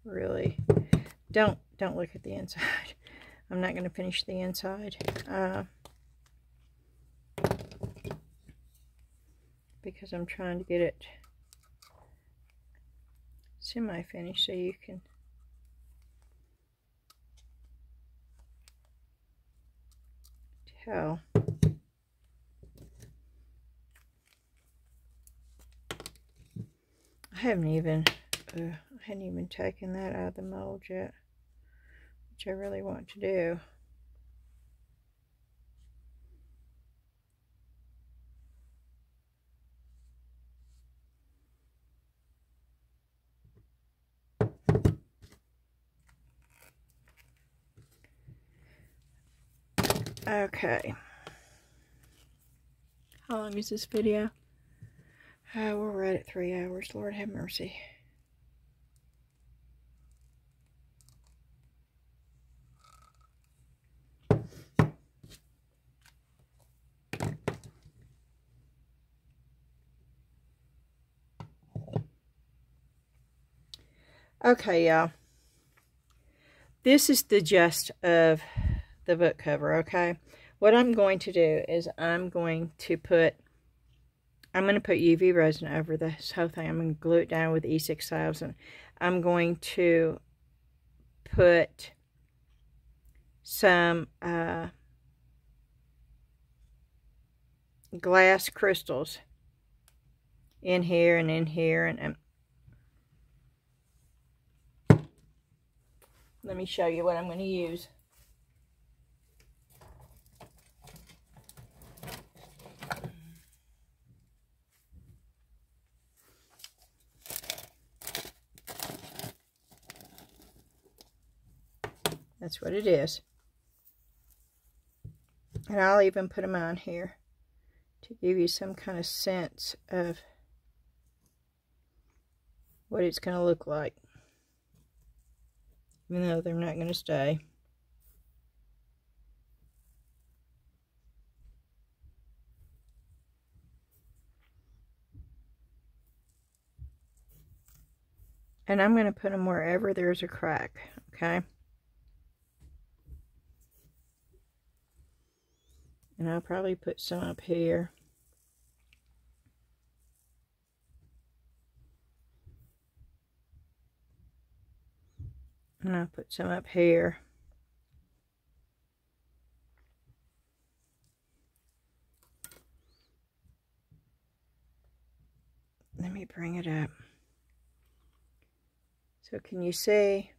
really, don't look at the inside. I'm not going to finish the inside because I'm trying to get it semi-finished so you can tell. I hadn't even taken that out of the mold yet, which I really want to do. Okay. How long is this video? We're right at 3 hours. Lord have mercy. Okay, y'all. This is the gist of the book cover, okay? What I'm going to do is I'm going to put UV resin over this whole thing. I'm going to glue it down with E6000. I'm going to put some glass crystals in here and in here, and let me show you what I'm going to use. That's what it is. And I'll even put them on here to give you some kind of sense of what it's going to look like. Even though they're not going to stay. And I'm going to put them wherever there's a crack, okay? And I'll probably put some up here. And I'll put some up here. Let me bring it up. So can you see?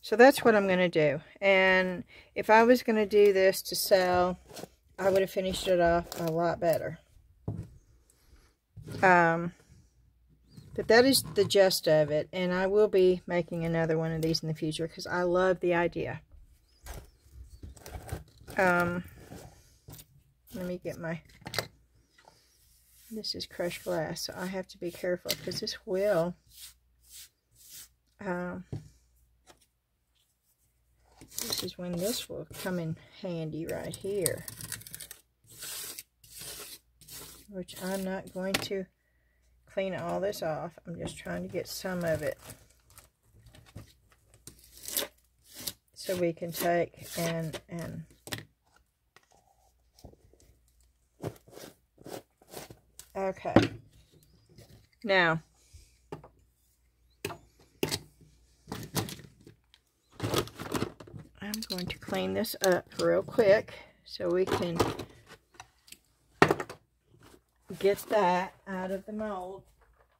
So that's what I'm going to do. And if I was going to do this to sell, I would have finished it off a lot better. But that is the gist of it. And I will be making another one of these in the future because I love the idea. Let me get my... This is crushed glass, so I have to be careful because this will... this is when this will come in handy right here. Which I'm not going to clean all this off. I'm just trying to get some of it. So we can take and okay. Now, I'm going to clean this up real quick so we can get that out of the mold.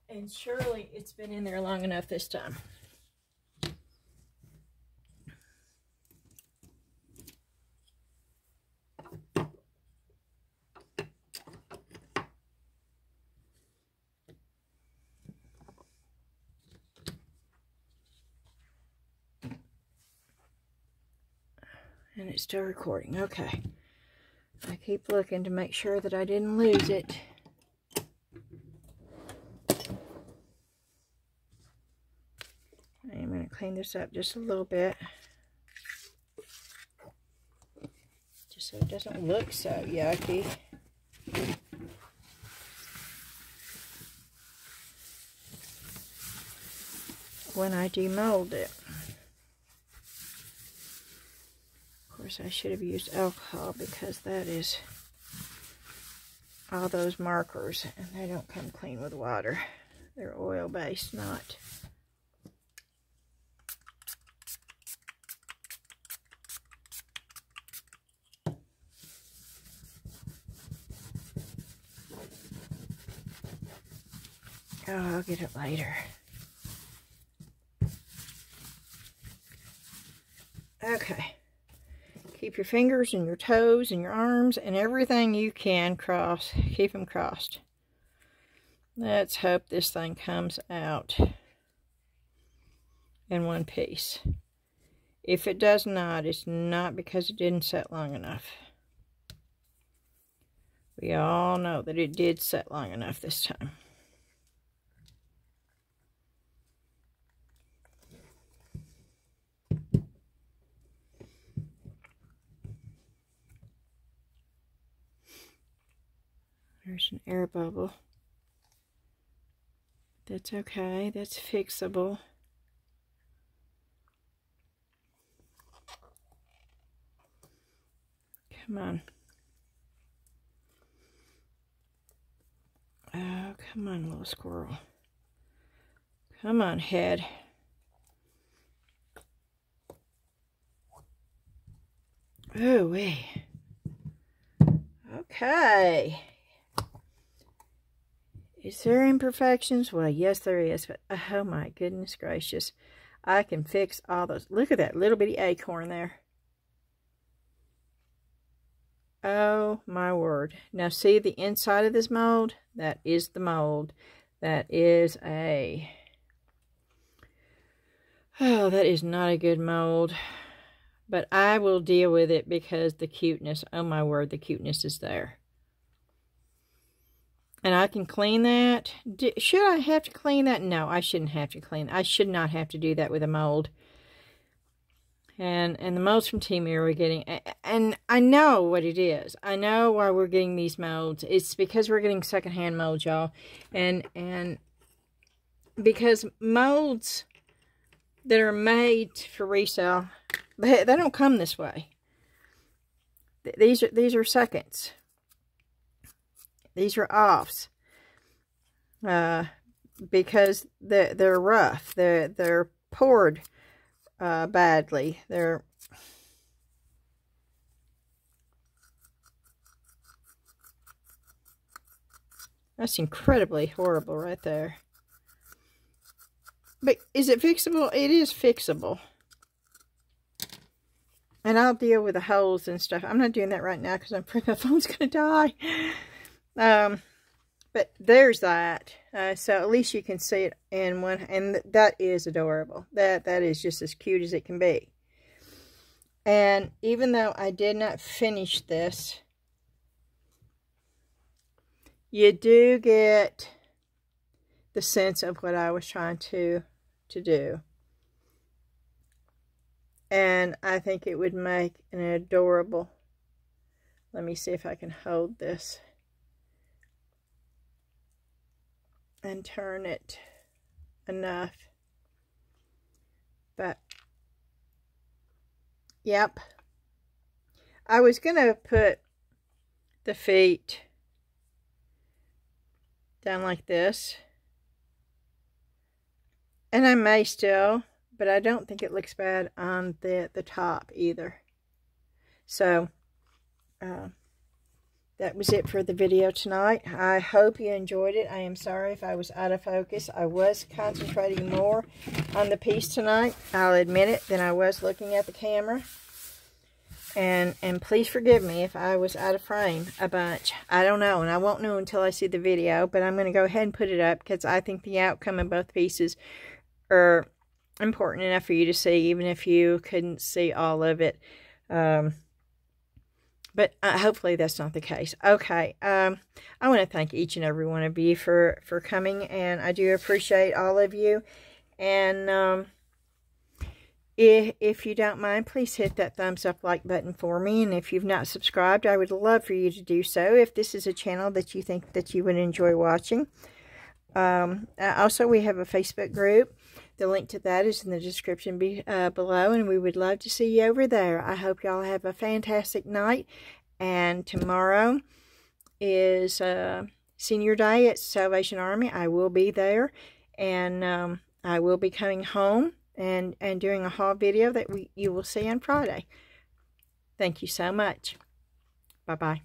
And surely it's been in there long enough this time. And it's still recording. Okay. I keep looking to make sure that I didn't lose it. going to clean this up just a little bit, just so it doesn't look so yucky. When I demold it. Of course, I should have used alcohol because that is all those markers, and they don't come clean with water. They're oil-based, not. Oh, I'll get it later. Okay. Keep your fingers and your toes and your arms and everything you can cross. Keep them crossed. Let's hope this thing comes out in one piece. If it does not, it's not because it didn't set long enough. We all know that it did set long enough this time. There's an air bubble. That's okay. That's fixable. Come on. Oh, come on, little squirrel. Come on, head. Ooh-wee. Okay. Is there imperfections? Well, yes, there is. But oh my goodness gracious, I can fix all those. Look at that little bitty acorn there. Oh my word. Now see the inside of this mold? That is the mold. That is a... Oh, that is not a good mold. But I will deal with it because the cuteness, oh my word, the cuteness is there. And I can clean that. Should I have to clean that? No, I shouldn't have to clean. I should not have to do that with a mold. And the molds from Temu we're getting, and I know what it is. I know why we're getting these molds. It's because we're getting secondhand molds, y'all. And because molds that are made for resale, they don't come this way. These are seconds. These are offs, because they're rough. They're poured badly. That's incredibly horrible right there. But is it fixable? It is fixable. And I'll deal with the holes and stuff. I'm not doing that right now because I'm afraid my phone's going to die. But there's that. So at least you can see it in one. And that is adorable. That is just as cute as it can be. And even though I did not finish this, you do get the sense of what I was trying to do. And I think it would make an adorable... Let me see if I can hold this and turn it enough. But, yep. I was going to put the feet down like this. And I may still, but I don't think it looks bad on the top either. So, that was it for the video tonight. I hope you enjoyed it. I am sorry if I was out of focus. I was concentrating more on the piece tonight, I'll admit it, than I was looking at the camera. And please forgive me if I was out of frame a bunch. I don't know, and I won't know until I see the video, but I'm going to go ahead and put it up because I think the outcome of both pieces are important enough for you to see, even if you couldn't see all of it. But hopefully that's not the case. Okay, I want to thank each and every one of you for coming, and I do appreciate all of you. And If you don't mind, please hit that thumbs up like button for me. And if you've not subscribed, I would love for you to do so if this is a channel that you think that you would enjoy watching. Also, we have a Facebook group. The link to that is in the description below, and we would love to see you over there. I hope y'all have a fantastic night, and tomorrow is Senior Day at Salvation Army. I will be there, and I will be coming home and doing a haul video that you will see on Friday. Thank you so much. Bye-bye.